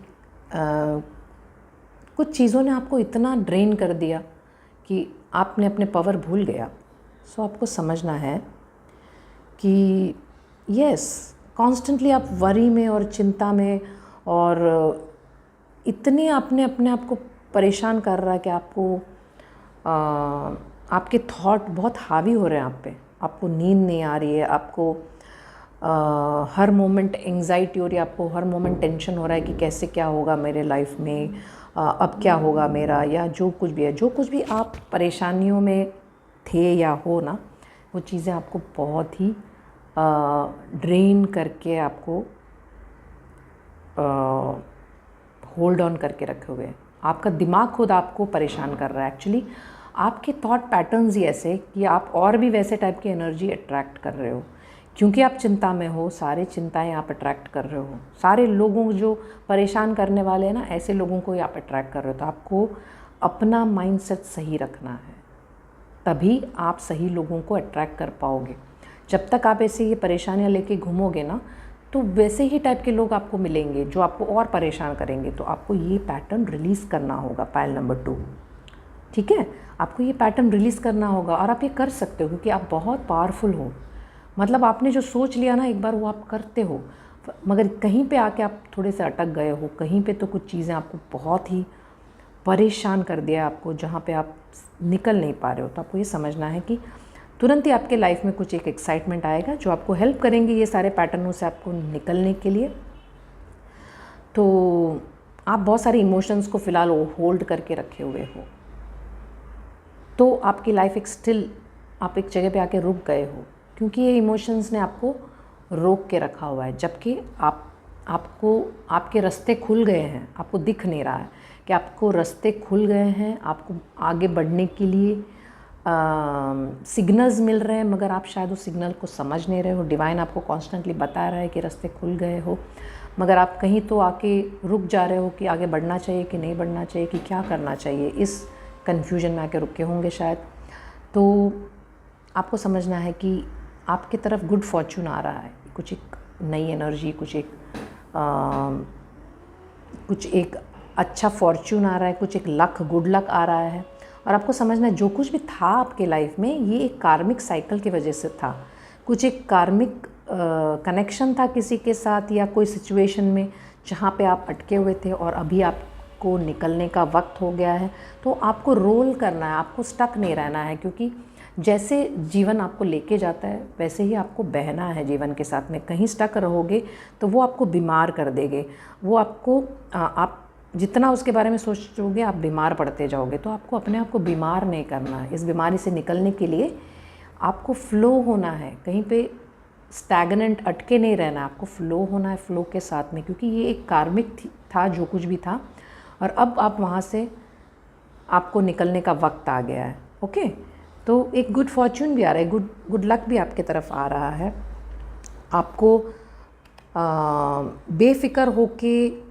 कुछ चीज़ों ने आपको इतना ड्रेन कर दिया कि आपने अपने पावर भूल गया। सो आपको समझना है कि यस, कॉन्स्टेंटली आप वरी में और चिंता में, और इतने आपने अपने आप को परेशान कर रहा है कि आपके थॉट बहुत हावी हो रहे हैं आप पे। आपको नींद नहीं आ रही है, आपको हर मोमेंट एंग्जाइटी हो रही है, आपको हर मोमेंट टेंशन हो रहा है कि कैसे क्या होगा मेरे लाइफ में, अब क्या होगा मेरा, या जो कुछ भी है, जो कुछ भी आप परेशानियों में थे या हो ना, वो चीज़ें आपको बहुत ही ड्रेन करके आपको होल्ड ऑन करके रखे हुए हैं। आपका दिमाग खुद आपको परेशान कर रहा है। एक्चुअली आपके थॉट पैटर्न्स ही ऐसे कि आप और भी वैसे टाइप की एनर्जी अट्रैक्ट कर रहे हो, क्योंकि आप चिंता में हो। सारे चिंताएं आप अट्रैक्ट कर रहे हो, सारे लोगों जो परेशान करने वाले हैं ना, ऐसे लोगों को ही आप अट्रैक्ट कर रहे हो। तो आपको अपना माइंडसेट सही रखना है, तभी आप सही लोगों को अट्रैक्ट कर पाओगे। जब तक आप ऐसे ये परेशानियां लेके घूमोगे ना, तो वैसे ही टाइप के लोग आपको मिलेंगे जो आपको और परेशान करेंगे। तो आपको ये पैटर्न रिलीज़ करना होगा, पायल नंबर 2। ठीक है, आपको ये पैटर्न रिलीज़ करना होगा, और आप ये कर सकते हो क्योंकि आप बहुत पावरफुल हो। मतलब आपने जो सोच लिया ना एक बार, वो आप करते हो। मगर कहीं पे आके आप थोड़े से अटक गए हो, कहीं पे तो कुछ चीज़ें आपको बहुत ही परेशान कर दिया आपको, जहाँ पे आप निकल नहीं पा रहे हो। तो आपको ये समझना है कि तुरंत ही आपके लाइफ में कुछ एक एक्साइटमेंट आएगा जो आपको हेल्प करेंगे ये सारे पैटर्नों से आपको निकलने के लिए। तो आप बहुत सारे इमोशंस को फ़िलहाल होल्ड करके रखे हुए हो, तो आपकी लाइफ एक स्टिल, आप एक जगह पे आके रुक गए हो, क्योंकि ये इमोशंस ने आपको रोक के रखा हुआ है। जबकि आपको आपके रास्ते खुल गए हैं, आपको दिख नहीं रहा है कि आपको रास्ते खुल गए हैं, आपको आगे बढ़ने के लिए सिग्नल्स मिल रहे हैं, मगर आप शायद उस सिग्नल को समझ नहीं रहे हो। डिवाइन आपको कॉन्स्टेंटली बता रहा है कि रास्ते खुल गए हो, मगर आप कहीं तो आके रुक जा रहे हो कि आगे बढ़ना चाहिए कि नहीं बढ़ना चाहिए, कि क्या करना चाहिए। इस कन्फ्यूजन में आके रुके होंगे शायद। तो आपको समझना है कि आपकी तरफ गुड फॉर्चून आ रहा है, कुछ एक नई एनर्जी, कुछ एक अच्छा फॉर्चून आ रहा है, कुछ एक लक, गुड लक आ रहा है। और आपको समझना है जो कुछ भी था आपके लाइफ में, ये एक कार्मिक साइकिल की वजह से था। कुछ एक कार्मिक कनेक्शन था किसी के साथ, या कोई सिचुएशन में जहाँ पे आप अटके हुए थे और अभी आपको निकलने का वक्त हो गया है। तो आपको रोल करना है, आपको स्टक नहीं रहना है, क्योंकि जैसे जीवन आपको लेके जाता है वैसे ही आपको बहना है जीवन के साथ में। कहीं स्टक रहोगे तो वो आपको बीमार कर देंगे, वो आपको आप जितना उसके बारे में सोचोगे आप बीमार पड़ते जाओगे। तो आपको अपने आप को बीमार नहीं करना है। इस बीमारी से निकलने के लिए आपको फ़्लो होना है, कहीं पे स्टैगनेंट अटके नहीं रहना, आपको फ़्लो होना है फ़्लो के साथ में, क्योंकि ये एक कार्मिक था जो कुछ भी था, और अब आप वहाँ से आपको निकलने का वक्त आ गया है। ओके, तो एक गुड फॉर्चून भी आ रहा है, गुड लक भी आपके तरफ आ रहा है। आपको बेफिक्र होके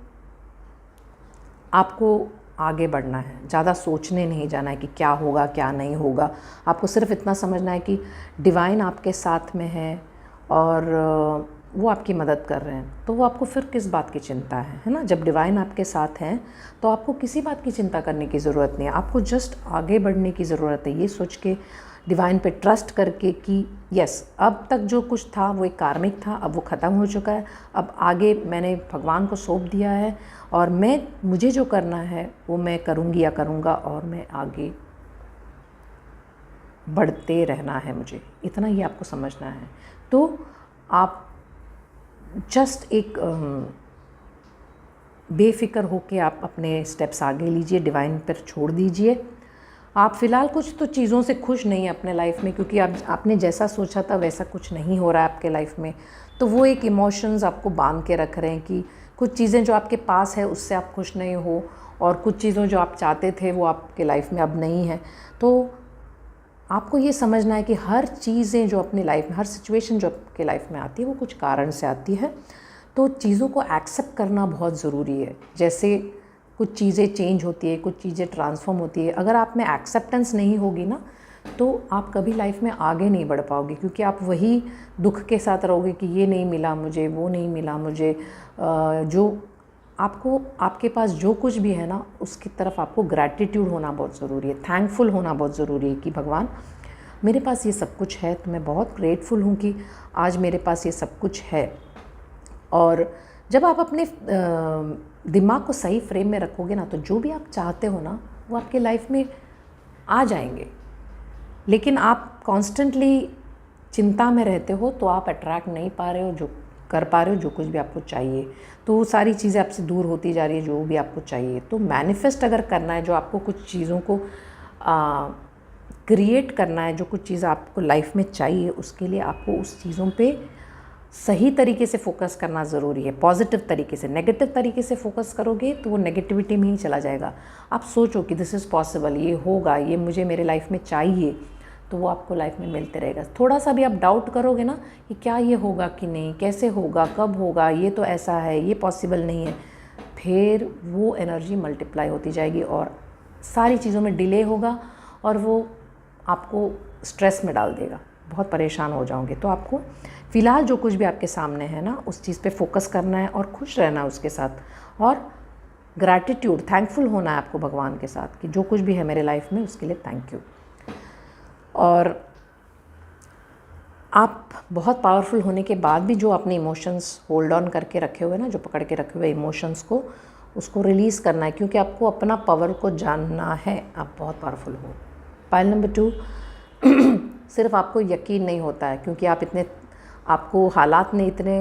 आपको आगे बढ़ना है, ज़्यादा सोचने नहीं जाना है कि क्या होगा क्या नहीं होगा। आपको सिर्फ इतना समझना है कि डिवाइन आपके साथ में है, और वो आपकी मदद कर रहे हैं, तो वो आपको फिर किस बात की चिंता है ना। जब डिवाइन आपके साथ हैं तो आपको किसी बात की चिंता करने की ज़रूरत नहीं है, आपको जस्ट आगे बढ़ने की ज़रूरत है। ये सोच के डिवाइन पे ट्रस्ट करके कि यस, अब तक जो कुछ था वो एक कार्मिक था, अब वो ख़त्म हो चुका है, अब आगे मैंने भगवान को सौंप दिया है और मुझे जो करना है वो मैं करूँगी या करूँगा, और मैं आगे बढ़ते रहना है, मुझे इतना ही आपको समझना है। तो आप जस्ट एक बेफिक्र होके आप अपने स्टेप्स आगे लीजिए, डिवाइन पर छोड़ दीजिए। आप फ़िलहाल कुछ तो चीज़ों से खुश नहीं हैं अपने लाइफ में, क्योंकि आपने जैसा सोचा था वैसा कुछ नहीं हो रहा है आपके लाइफ में। तो वो एक इमोशंस आपको बांध के रख रहे हैं कि कुछ चीज़ें जो आपके पास है उससे आप खुश नहीं हो, और कुछ चीज़ों जो आप चाहते थे वो आपके लाइफ में अब नहीं है। तो आपको ये समझना है कि हर चीज़ें जो अपनी लाइफ में, हर सिचुएशन जो आपके लाइफ में आती है वो कुछ कारण से आती है। तो चीज़ों को एक्सेप्ट करना बहुत ज़रूरी है। जैसे कुछ चीज़ें चेंज होती है, कुछ चीज़ें ट्रांसफॉर्म होती है, अगर आप में एक्सेप्टेंस नहीं होगी ना तो आप कभी लाइफ में आगे नहीं बढ़ पाओगे, क्योंकि आप वही दुख के साथ रहोगे कि ये नहीं मिला मुझे, वो नहीं मिला मुझे। जो आपको, आपके पास जो कुछ भी है ना उसकी तरफ आपको ग्रैटिट्यूड होना बहुत ज़रूरी है, थैंकफुल होना बहुत ज़रूरी है कि भगवान मेरे पास ये सब कुछ है, तो मैं बहुत ग्रेटफुल हूँ कि आज मेरे पास ये सब कुछ है। और जब आप अपने दिमाग को सही फ्रेम में रखोगे ना, तो जो भी आप चाहते हो ना वो आपके लाइफ में आ जाएंगे। लेकिन आप कॉन्स्टेंटली चिंता में रहते हो तो आप अट्रैक्ट नहीं पा रहे हो, जो कर पा रहे हो जो कुछ भी आपको चाहिए, तो वो सारी चीज़ें आपसे दूर होती जा रही है जो भी आपको चाहिए। तो मैनिफेस्ट अगर करना है, जो आपको कुछ चीज़ों को क्रिएट करना है, जो कुछ चीज़ आपको लाइफ में चाहिए, उसके लिए आपको उस चीज़ों पे सही तरीके से फोकस करना ज़रूरी है, पॉजिटिव तरीके से। नेगेटिव तरीके से फोकस करोगे तो वो नेगेटिविटी में ही चला जाएगा। आप सोचो कि दिस इज़ पॉसिबल, ये होगा, ये मुझे मेरे लाइफ में चाहिए, तो वो आपको लाइफ में मिलते रहेगा। थोड़ा सा भी आप डाउट करोगे ना कि क्या ये होगा कि नहीं, कैसे होगा, कब होगा, ये तो ऐसा है, ये पॉसिबल नहीं है, फिर वो एनर्जी मल्टीप्लाई होती जाएगी और सारी चीज़ों में डिले होगा और वो आपको स्ट्रेस में डाल देगा, बहुत परेशान हो जाओगे। तो आपको फ़िलहाल जो कुछ भी आपके सामने है ना उस चीज़ पे फोकस करना है और खुश रहना है उसके साथ, और ग्रैटिट्यूड, थैंकफुल होना है आपको भगवान के साथ कि जो कुछ भी है मेरे लाइफ में उसके लिए थैंक यू। और आप बहुत पावरफुल होने के बाद भी जो अपने इमोशंस होल्ड ऑन करके रखे हुए ना, जो पकड़ के रखे हुए इमोशंस को, उसको रिलीज़ करना है, क्योंकि आपको अपना पावर को जानना है, आप बहुत पावरफुल हो। पाइल नंबर 2, सिर्फ आपको यकीन नहीं होता है क्योंकि आपको हालात ने इतने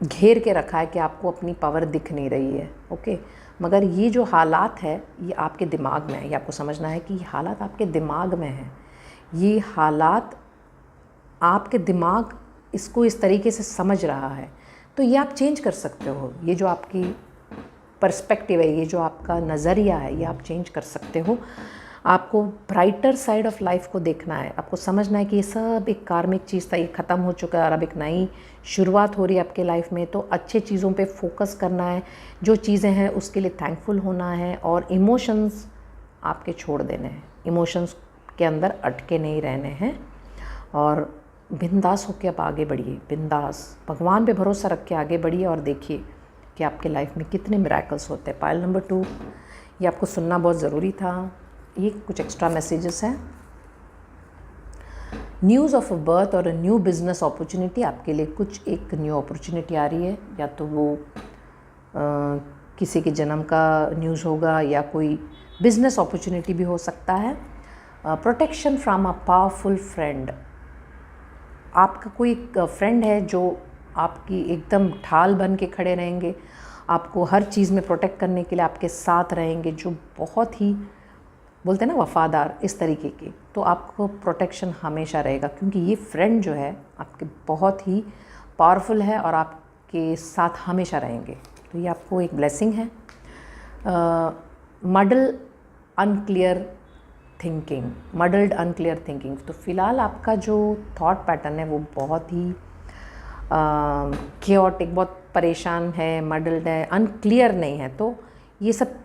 घेर के रखा है कि आपको अपनी पावर दिख नहीं रही है, ओके। मगर ये जो हालात है ये आपके दिमाग में है, ये आपको समझना है कि ये हालात आपके दिमाग में है। ये हालात आपके दिमाग इसको इस तरीके से समझ रहा है, तो ये आप चेंज कर सकते हो। ये जो आपकी पर्सपेक्टिव है, ये जो आपका नज़रिया है, ये आप चेंज कर सकते हो। आपको ब्राइटर साइड ऑफ लाइफ को देखना है, आपको समझना है कि ये सब एक कार्मिक चीज़ था, ये ख़त्म हो चुका है और अब एक नई शुरुआत हो रही है आपके लाइफ में। तो अच्छे चीज़ों पे फोकस करना है, जो चीज़ें हैं उसके लिए थैंकफुल होना है, और इमोशंस आपके छोड़ देने हैं, इमोशंस के अंदर अटके नहीं रहने हैं, और बिंदास होकर आप आगे बढ़िए, बिंदास भगवान पे भरोसा रख के आगे बढ़िए और देखिए कि आपके लाइफ में कितने मिरेकल्स होते हैं। पाइल नंबर 2, ये आपको सुनना बहुत ज़रूरी था। ये कुछ एक्स्ट्रा मैसेजेस हैं। न्यूज़ ऑफ अ बर्थ और अ न्यू बिजनेस अपॉर्चुनिटी, आपके लिए कुछ एक न्यू अपॉर्चुनिटी आ रही है, या तो वो किसी के जन्म का न्यूज़ होगा या कोई बिजनेस अपॉर्चुनिटी भी हो सकता है। Protection from a powerful friend, आपका कोई फ्रेंड है जो आपकी एकदम ढाल बन के खड़े रहेंगे, आपको हर चीज़ में प्रोटेक्ट करने के लिए आपके साथ रहेंगे, जो बहुत ही बोलते हैं ना वफ़ादार, इस तरीके के। तो आपको प्रोटेक्शन हमेशा रहेगा, क्योंकि ये फ्रेंड जो है आपके बहुत ही पावरफुल है और आपके साथ हमेशा रहेंगे। तो ये आपको एक ब्लेसिंग है। मडल्ड अनक्लियर थिंकिंग, तो फ़िलहाल आपका जो थॉट पैटर्न है वो बहुत ही केओटिक, बहुत परेशान है, मडल्ड है, अनक्लियर नहीं है। तो ये सब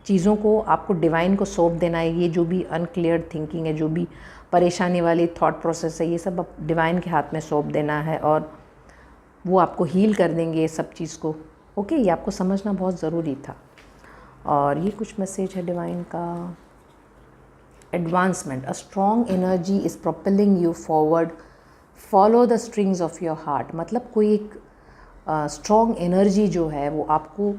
चीज़ों को आपको डिवाइन को सौंप देना है। ये जो भी अनक्लियर थिंकिंग है, जो भी परेशानी वाली थॉट प्रोसेस है, ये सब आप डिवाइन के हाथ में सौंप देना है और वो आपको हील कर देंगे ये सब चीज़ को। ओके, ये आपको समझना बहुत ज़रूरी था। और ये कुछ मैसेज है डिवाइन का। Advancement, a strong energy is propelling you forward, follow the strings of your heart. मतलब कोई एक स्ट्रॉन्ग एनर्जी जो है वो आपको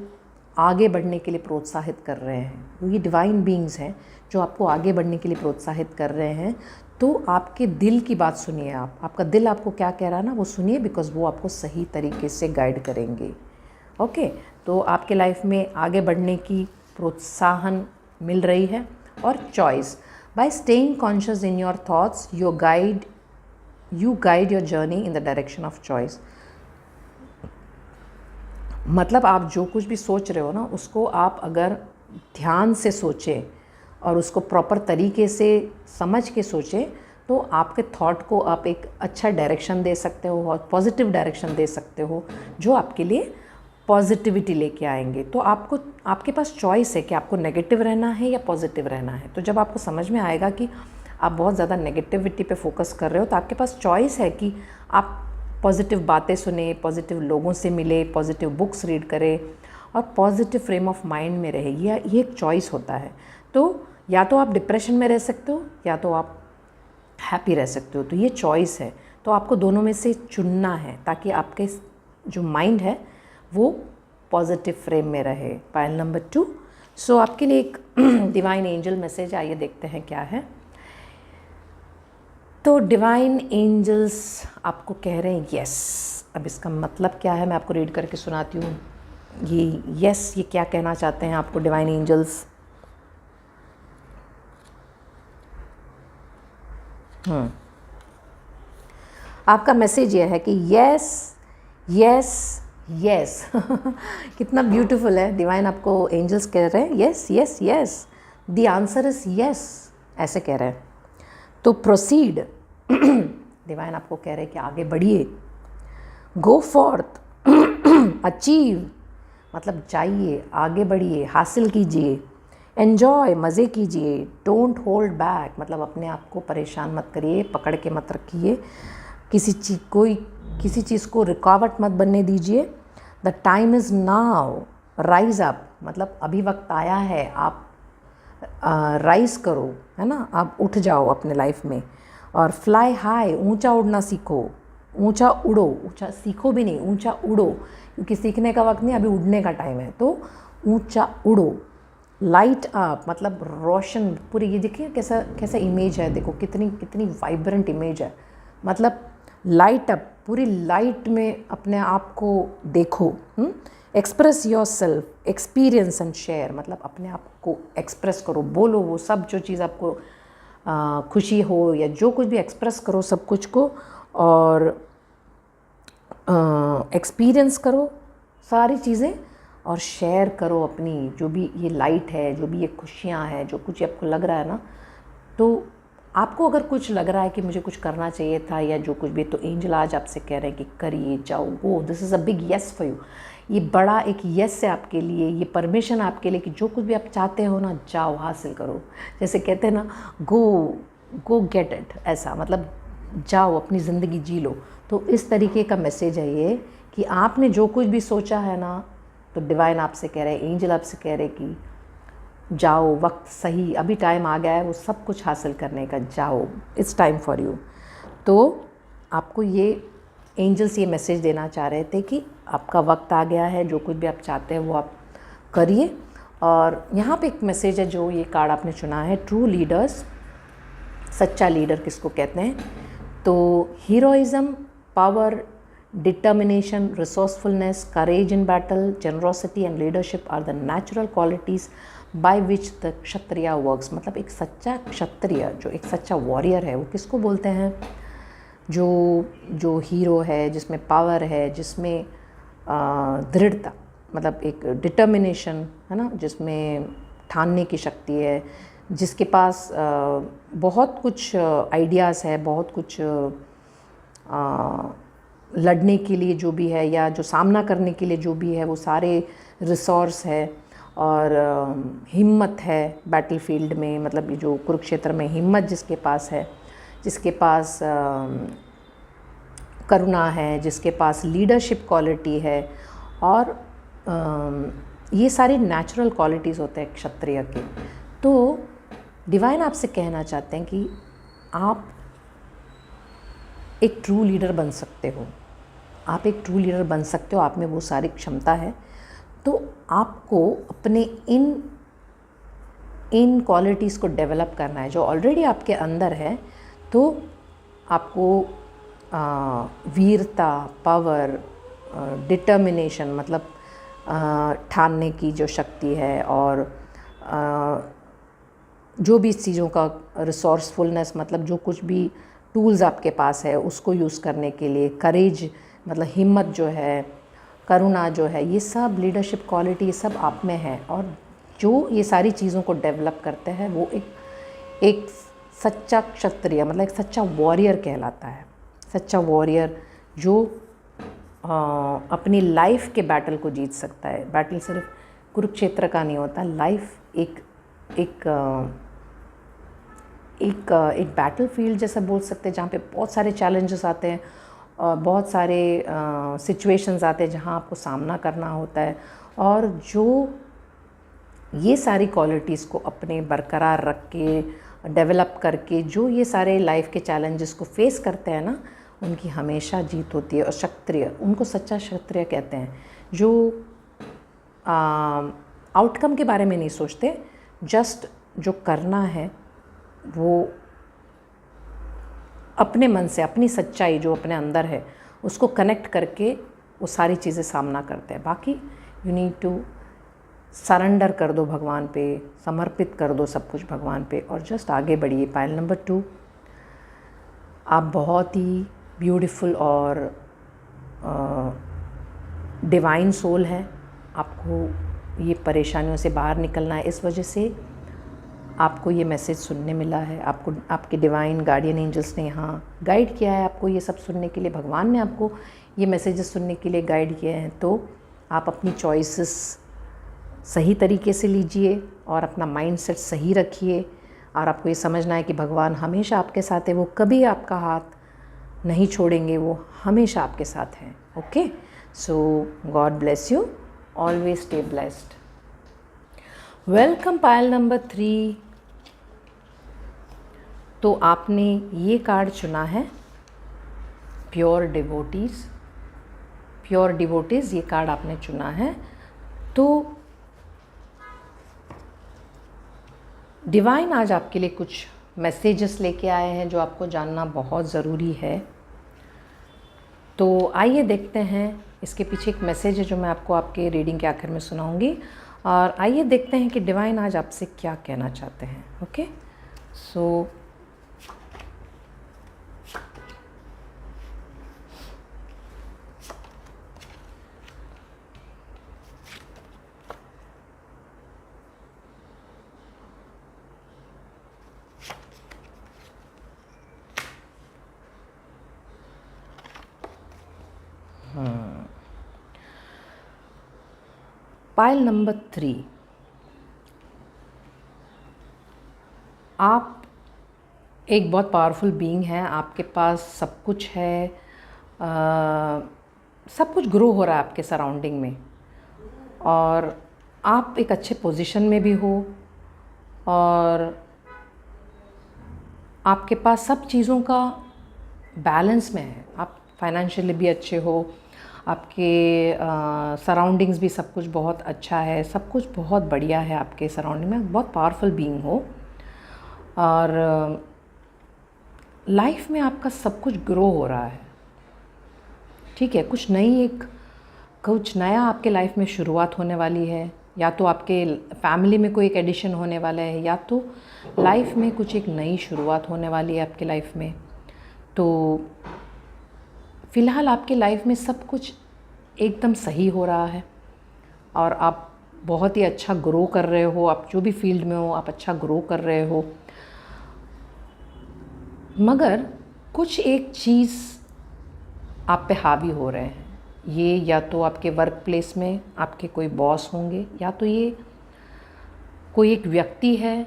आगे बढ़ने के लिए प्रोत्साहित कर रहे हैं। ये डिवाइन बीइंग्स हैं जो आपको आगे बढ़ने के लिए प्रोत्साहित कर रहे हैं। तो आपके दिल की बात सुनिए, आपका दिल आपको क्या कह रहा है ना, वो सुनिए, बिकॉज़ वो आपको सही तरीके से गाइड करेंगे। ओके, तो आपके लाइफ में आगे बढ़ने की प्रोत्साहन मिल रही है। और choice, bye staying conscious in your thoughts you guide your journey in the direction of choice. मतलब आप जो कुछ भी सोच रहे हो ना, उसको आप अगर ध्यान से सोचें और उसको प्रॉपर तरीके से समझ के सोचें, तो आपके थॉट को आप एक अच्छा डायरेक्शन दे सकते हो और पॉजिटिव डायरेक्शन दे सकते हो, जो आपके लिए पॉजिटिविटी लेके आएंगे। तो आपके पास चॉइस है कि आपको नेगेटिव रहना है या पॉजिटिव रहना है। तो जब आपको समझ में आएगा कि आप बहुत ज़्यादा नेगेटिविटी पे फोकस कर रहे हो, तो आपके पास चॉइस है कि आप पॉजिटिव बातें सुने, पॉजिटिव लोगों से मिले, पॉजिटिव बुक्स रीड करें और पॉजिटिव फ्रेम ऑफ माइंड में रहे। ये एक चॉइस होता है। तो या तो आप डिप्रेशन में रह सकते हो या तो आप हैप्पी रह सकते हो। तो ये चॉइस है। तो आपको दोनों में से चुनना है ताकि आपके जो माइंड है वो पॉजिटिव फ्रेम में रहे। Pile number 2। सो आपके लिए एक डिवाइन एंजल मैसेज, आइए देखते हैं क्या है। तो डिवाइन एंजल्स आपको कह रहे हैं यस। अब इसका मतलब क्या है मैं आपको रीड करके सुनाती हूँ। ये यस, ये क्या कहना चाहते हैं आपको डिवाइन एंजल्स। आपका मैसेज ये है कि यस यस यस। कितना ब्यूटीफुल है। डिवाइन आपको एंजल्स कह रहे हैं yes yes yes, the answer is yes, ऐसे कह रहे हैं। तो प्रोसीड, डिवाइन आपको कह रहे हैं कि आगे बढ़िए। गो फॉर्थ, अचीव, मतलब जाइए, आगे बढ़िए, हासिल कीजिए। एन्जॉय, मज़े कीजिए। डोंट होल्ड बैक, मतलब अपने आप को परेशान मत करिए, पकड़ के मत रखिए, किसी चीज़ को रुकावट मत बनने दीजिए। The time is now, rise up, मतलब अभी वक्त आया है, आप राइज करो, है ना, आप उठ जाओ अपने लाइफ में। और फ्लाई हाई, ऊंचा उड़ना सीखो, ऊंचा उड़ो, ऊंचा सीखो भी नहीं, ऊंचा उड़ो, क्योंकि सीखने का वक्त नहीं, अभी उड़ने का टाइम है। तो ऊंचा उड़ो। लाइट अप, मतलब रोशन, पूरी ये देखिए कैसा इमेज है, देखो कितनी वाइब्रेंट इमेज है। मतलब लाइट अप, पूरी लाइट में अपने आप को देखो। Express your self, experience and share, मतलब अपने आप को एक्सप्रेस करो, बोलो वो सब जो चीज़ आपको खुशी हो या जो कुछ भी एक्सप्रेस करो सब कुछ को, और एक्सपीरियंस करो सारी चीज़ें और शेयर करो अपनी जो भी ये लाइट है, जो भी ये खुशियाँ हैं, जो कुछ आपको लग रहा है ना। तो आपको अगर कुछ लग रहा है कि मुझे कुछ करना चाहिए था या जो कुछ भी, तो एंजल आज आपसे कह रहे हैं कि करिए, जाओ, go, this is a big yes for you. ये बड़ा एक येस है आपके लिए, ये परमिशन आपके लिए कि जो कुछ भी आप चाहते हो ना, जाओ, हासिल करो। जैसे कहते हैं ना, गो गेट इट, ऐसा मतलब जाओ, अपनी ज़िंदगी जी लो। तो इस तरीके का मैसेज है ये कि आपने जो कुछ भी सोचा है ना, तो डिवाइन आपसे कह रहे हैं, एंजल आपसे कह रहे हैं कि जाओ, वक्त सही, अभी टाइम आ गया है वो सब कुछ हासिल करने का, जाओ, इट्स टाइम फॉर यू। तो आपको ये एंजल्स ये मैसेज देना चाह रहे थे कि आपका वक्त आ गया है, जो कुछ भी आप चाहते हैं वो आप करिए। और यहाँ पे एक मैसेज है, जो ये कार्ड आपने चुना है, ट्रू लीडर्स, सच्चा लीडर किसको कहते हैं। तो heroism, power, determination, resourcefulness, courage in battle, generosity and leadership are the natural qualities by which the Kshatriya works। मतलब एक सच्चा क्षत्रिय, जो एक सच्चा वॉरियर है, वो किसको बोलते हैं, जो हीरो है, जिसमें पावर है, जिसमें दृढ़ता, मतलब एक डिटर्मिनेशन है ना, जिसमें ठानने की शक्ति है, जिसके पास बहुत कुछ आइडियाज़ है, बहुत कुछ लड़ने के लिए जो भी है या जो सामना करने के लिए जो भी है वो सारे रिसोर्स है, और हिम्मत है बैटलफील्ड में, मतलब ये जो कुरुक्षेत्र में हिम्मत जिसके पास है, जिसके पास करुणा है, जिसके पास लीडरशिप क्वालिटी है, और ये सारी नेचुरल क्वालिटीज़ होते हैं क्षत्रिय के। तो डिवाइन आपसे कहना चाहते हैं कि आप एक ट्रू लीडर बन सकते हो, आप एक ट्रू लीडर बन सकते हो, आप में वो सारी क्षमता है। तो आपको अपने इन क्वालिटीज़ को डेवलप करना है जो ऑलरेडी आपके अंदर है। तो आपको वीरता, पावर, डिटर्मिनेशन, मतलब ठानने की जो शक्ति है, और जो भी चीज़ों का रिसोर्सफुलनेस, मतलब जो कुछ भी टूल्स आपके पास है उसको यूज़ करने के लिए, करेज मतलब हिम्मत जो है, करुणा जो है, ये सब लीडरशिप क्वालिटी, ये सब आप में है। और जो ये सारी चीज़ों को डेवलप करते हैं वो एक सच्चा क्षत्रिय, मतलब एक सच्चा वॉरियर कहलाता है। सच्चा वॉरियर जो अपनी लाइफ के बैटल को जीत सकता है। बैटल सिर्फ कुरुक्षेत्र का नहीं होता, लाइफ एक बैटलफील्ड जैसा बोल सकते हैं, जहाँ पे बहुत सारे चैलेंजेस आते हैं, बहुत सारे सिचुएशंस आते हैं जहाँ आपको सामना करना होता है। और जो ये सारी क्वालिटीज़ को अपने बरकरार रख के, डेवलप करके, जो ये सारे लाइफ के चैलेंजेस को फेस करते हैं ना, उनकी हमेशा जीत होती है। और क्षत्रिय, उनको सच्चा क्षत्रिय कहते हैं, जो आउटकम के बारे में नहीं सोचते, जस्ट जो करना है वो अपने मन से, अपनी सच्चाई जो अपने अंदर है उसको कनेक्ट करके वो सारी चीज़ें सामना करते हैं। बाकी यू नीड टू सरेंडर कर दो भगवान पे, समर्पित कर दो सब कुछ भगवान पे, और जस्ट आगे बढ़िए। पायल नंबर 2, आप बहुत ही ब्यूटीफुल और डिवाइन सोल है। आपको ये परेशानियों से बाहर निकलना है, इस वजह से आपको ये मैसेज सुनने मिला है। आपको आपके डिवाइन गार्डियन एंजल्स ने यहाँ गाइड किया है आपको ये सब सुनने के लिए, भगवान ने आपको ये मैसेजेस सुनने के लिए गाइड किए हैं। तो आप अपनी चॉइसेस सही तरीके से लीजिए और अपना माइंडसेट सही रखिए, और आपको ये समझना है कि भगवान हमेशा आपके साथ है, वो कभी आपका हाथ नहीं छोड़ेंगे, वो हमेशा आपके साथ हैं। Okay, so God bless you, always stay blessed. Welcome Payal number 3। तो आपने ये कार्ड चुना है, प्योर डिवोटीज़। प्योर डिवोटीज़ ये कार्ड आपने चुना है। तो डिवाइन आज आपके लिए कुछ मैसेजेस लेके आए हैं जो आपको जानना बहुत ज़रूरी है। तो आइए देखते हैं, इसके पीछे एक मैसेज है जो मैं आपको आपके रीडिंग के आखिर में सुनाऊंगी, और आइए देखते हैं कि डिवाइन आज आपसे क्या कहना चाहते हैं। ओके, सो पायल नंबर 3, आप एक बहुत पावरफुल बीइंग हैं। आपके पास सब कुछ है, सब कुछ ग्रो हो रहा है आपके सराउंडिंग में, और आप एक अच्छे पोजीशन में भी हो, और आपके पास सब चीज़ों का बैलेंस में है। आप फाइनेंशियली भी अच्छे हो, आपके सराउंडिंग्स भी सब कुछ बहुत अच्छा है, सब कुछ बहुत बढ़िया है आपके सराउंडिंग में, बहुत पावरफुल बीइंग हो, और लाइफ में आपका सब कुछ ग्रो हो रहा है। ठीक है, कुछ नया आपके लाइफ में शुरुआत होने वाली है, या तो आपके फैमिली में कोई एक एडिशन होने वाला है, या तो लाइफ में कुछ एक नई शुरुआत होने वाली है आपके लाइफ में। तो फ़िलहाल आपके लाइफ में सब कुछ एकदम सही हो रहा है, और आप बहुत ही अच्छा ग्रो कर रहे हो। आप जो भी फील्ड में हो आप अच्छा ग्रो कर रहे हो, मगर कुछ एक चीज़ आप पे हावी हो रहे हैं। ये या तो आपके वर्क प्लेस में आपके कोई बॉस होंगे, या तो ये कोई एक व्यक्ति है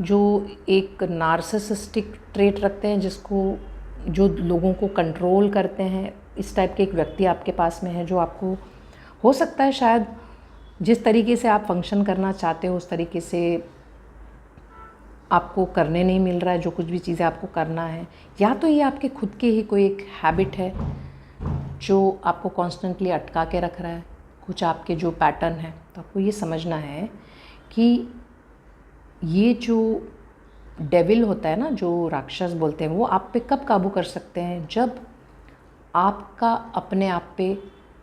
जो एक नार्सिसिस्टिक ट्रेट रखते हैं, जो लोगों को कंट्रोल करते हैं, इस टाइप के एक व्यक्ति आपके पास में है जो आपको, हो सकता है शायद जिस तरीके से आप फंक्शन करना चाहते हो उस तरीके से आपको करने नहीं मिल रहा है जो कुछ भी चीज़ें आपको करना है, या तो ये आपके खुद के ही कोई एक हैबिट है जो आपको कॉन्स्टेंटली अटका के रख रहा है, कुछ आपके जो पैटर्न है। तो आपको ये समझना है कि ये जो डेविल होता है ना, जो राक्षस बोलते हैं, वो आप पे कब काबू कर सकते हैं, जब आपका अपने आप पे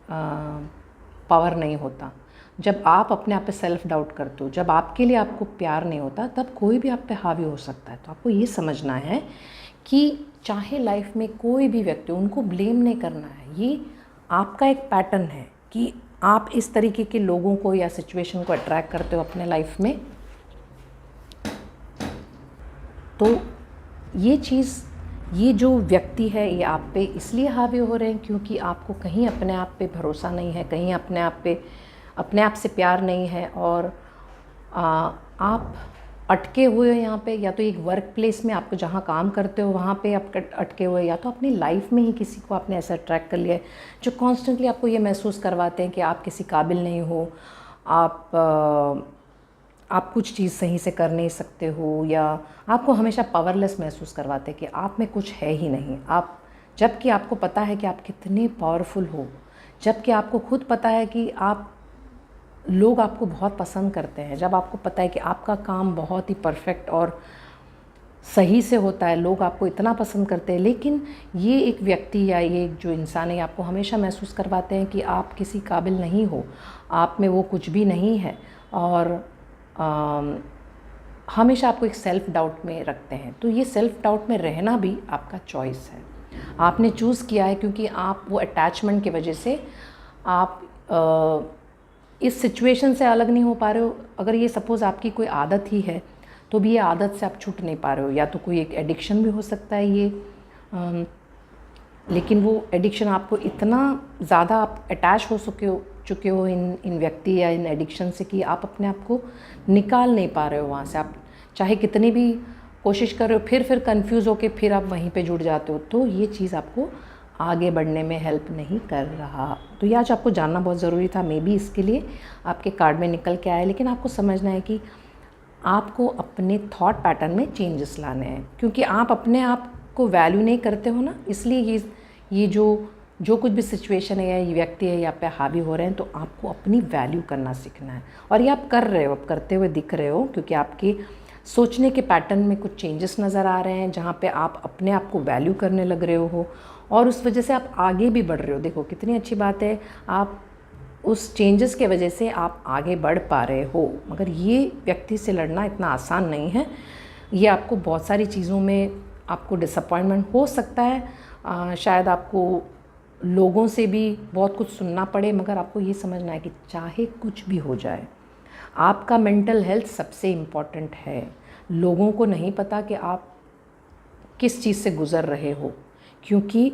पावर नहीं होता, जब आप अपने आप पे सेल्फ डाउट करते हो, जब आपके लिए आपको प्यार नहीं होता, तब कोई भी आप पे हावी हो सकता है। तो आपको ये समझना है कि चाहे लाइफ में कोई भी व्यक्ति, उनको ब्लेम नहीं करना है, ये आपका एक पैटर्न है कि आप इस तरीके के लोगों को या सिचुएशन को अट्रैक्ट करते हो अपने लाइफ में। तो ये चीज़, ये जो व्यक्ति है ये आप पे इसलिए हावी हो रहे हैं क्योंकि आपको कहीं अपने आप पे भरोसा नहीं है, कहीं अपने आप से प्यार नहीं है, और आप अटके हुए हैं यहाँ पे, या तो एक वर्क प्लेस में आपको जहाँ काम करते हो वहाँ पे आप अटके हुए, या तो अपनी लाइफ में ही किसी को आपने ऐसा अट्रैक्ट कर लिया है जो कॉन्स्टेंटली आपको ये महसूस करवाते हैं कि आप किसी काबिल नहीं हो, आप कुछ चीज़ सही से कर नहीं सकते हो, या आपको हमेशा पावरलेस महसूस करवाते हैं कि आप में कुछ है ही नहीं। आप, जबकि आपको पता है कि आप कितने पावरफुल हो, जबकि आपको खुद पता है कि लोग आपको बहुत पसंद करते हैं, जब आपको पता है कि आपका काम बहुत ही परफेक्ट और सही से होता है, लोग आपको इतना पसंद करते हैं, लेकिन ये एक व्यक्ति या ये जो इंसान है आपको हमेशा महसूस करवाते हैं कि आप किसी काबिल नहीं हो, आप में वो कुछ भी नहीं है, और हमेशा आपको एक सेल्फ डाउट में रखते हैं। तो ये सेल्फ डाउट में रहना भी आपका चॉइस है, आपने चूज़ किया है, क्योंकि आप वो अटैचमेंट की वजह से आप इस सिचुएशन से अलग नहीं हो पा रहे हो। अगर ये सपोज़ आपकी कोई आदत ही है तो भी ये आदत से आप छूट नहीं पा रहे हो, या तो कोई एक एडिक्शन भी हो सकता है ये, लेकिन वो एडिक्शन आपको इतना ज़्यादा आप अटैच हो चुके हो इन व्यक्ति या इन एडिक्शन से कि आप अपने आप को निकाल नहीं पा रहे हो वहाँ से। आप चाहे कितनी भी कोशिश कर रहे हो, फिर कंफ्यूज होके फिर आप वहीं पे जुड़ जाते हो। तो ये चीज़ आपको आगे बढ़ने में हेल्प नहीं कर रहा। तो ये आज आपको जानना बहुत ज़रूरी था। मे बी इसके लिए आपके कार्ड में निकल के आया, लेकिन आपको समझना है कि आपको अपने थॉट पैटर्न में चेंजेस लाने हैं, क्योंकि आप अपने आप को वैल्यू नहीं करते हो ना, इसलिए ये जो कुछ भी सिचुएशन है या ये व्यक्ति है या आप पे हावी हो रहे हैं, तो आपको अपनी वैल्यू करना सीखना है। और ये आप कर रहे हो, आप करते हुए दिख रहे हो, क्योंकि आपके सोचने के पैटर्न में कुछ चेंजेस नज़र आ रहे हैं, जहाँ पे आप अपने आप को वैल्यू करने लग रहे हो, और उस वजह से आप आगे भी बढ़ रहे हो। देखो कितनी अच्छी बात है, आप उस चेंजेस के वजह से आप आगे बढ़ पा रहे हो। मगर ये व्यक्ति से लड़ना इतना आसान नहीं है, ये आपको बहुत सारी चीज़ों में आपको डिसअपॉइंटमेंट हो सकता है, शायद आपको लोगों से भी बहुत कुछ सुनना पड़े, मगर आपको ये समझना है कि चाहे कुछ भी हो जाए, आपका मेंटल हेल्थ सबसे इम्पॉर्टेंट है। लोगों को नहीं पता कि आप किस चीज़ से गुज़र रहे हो, क्योंकि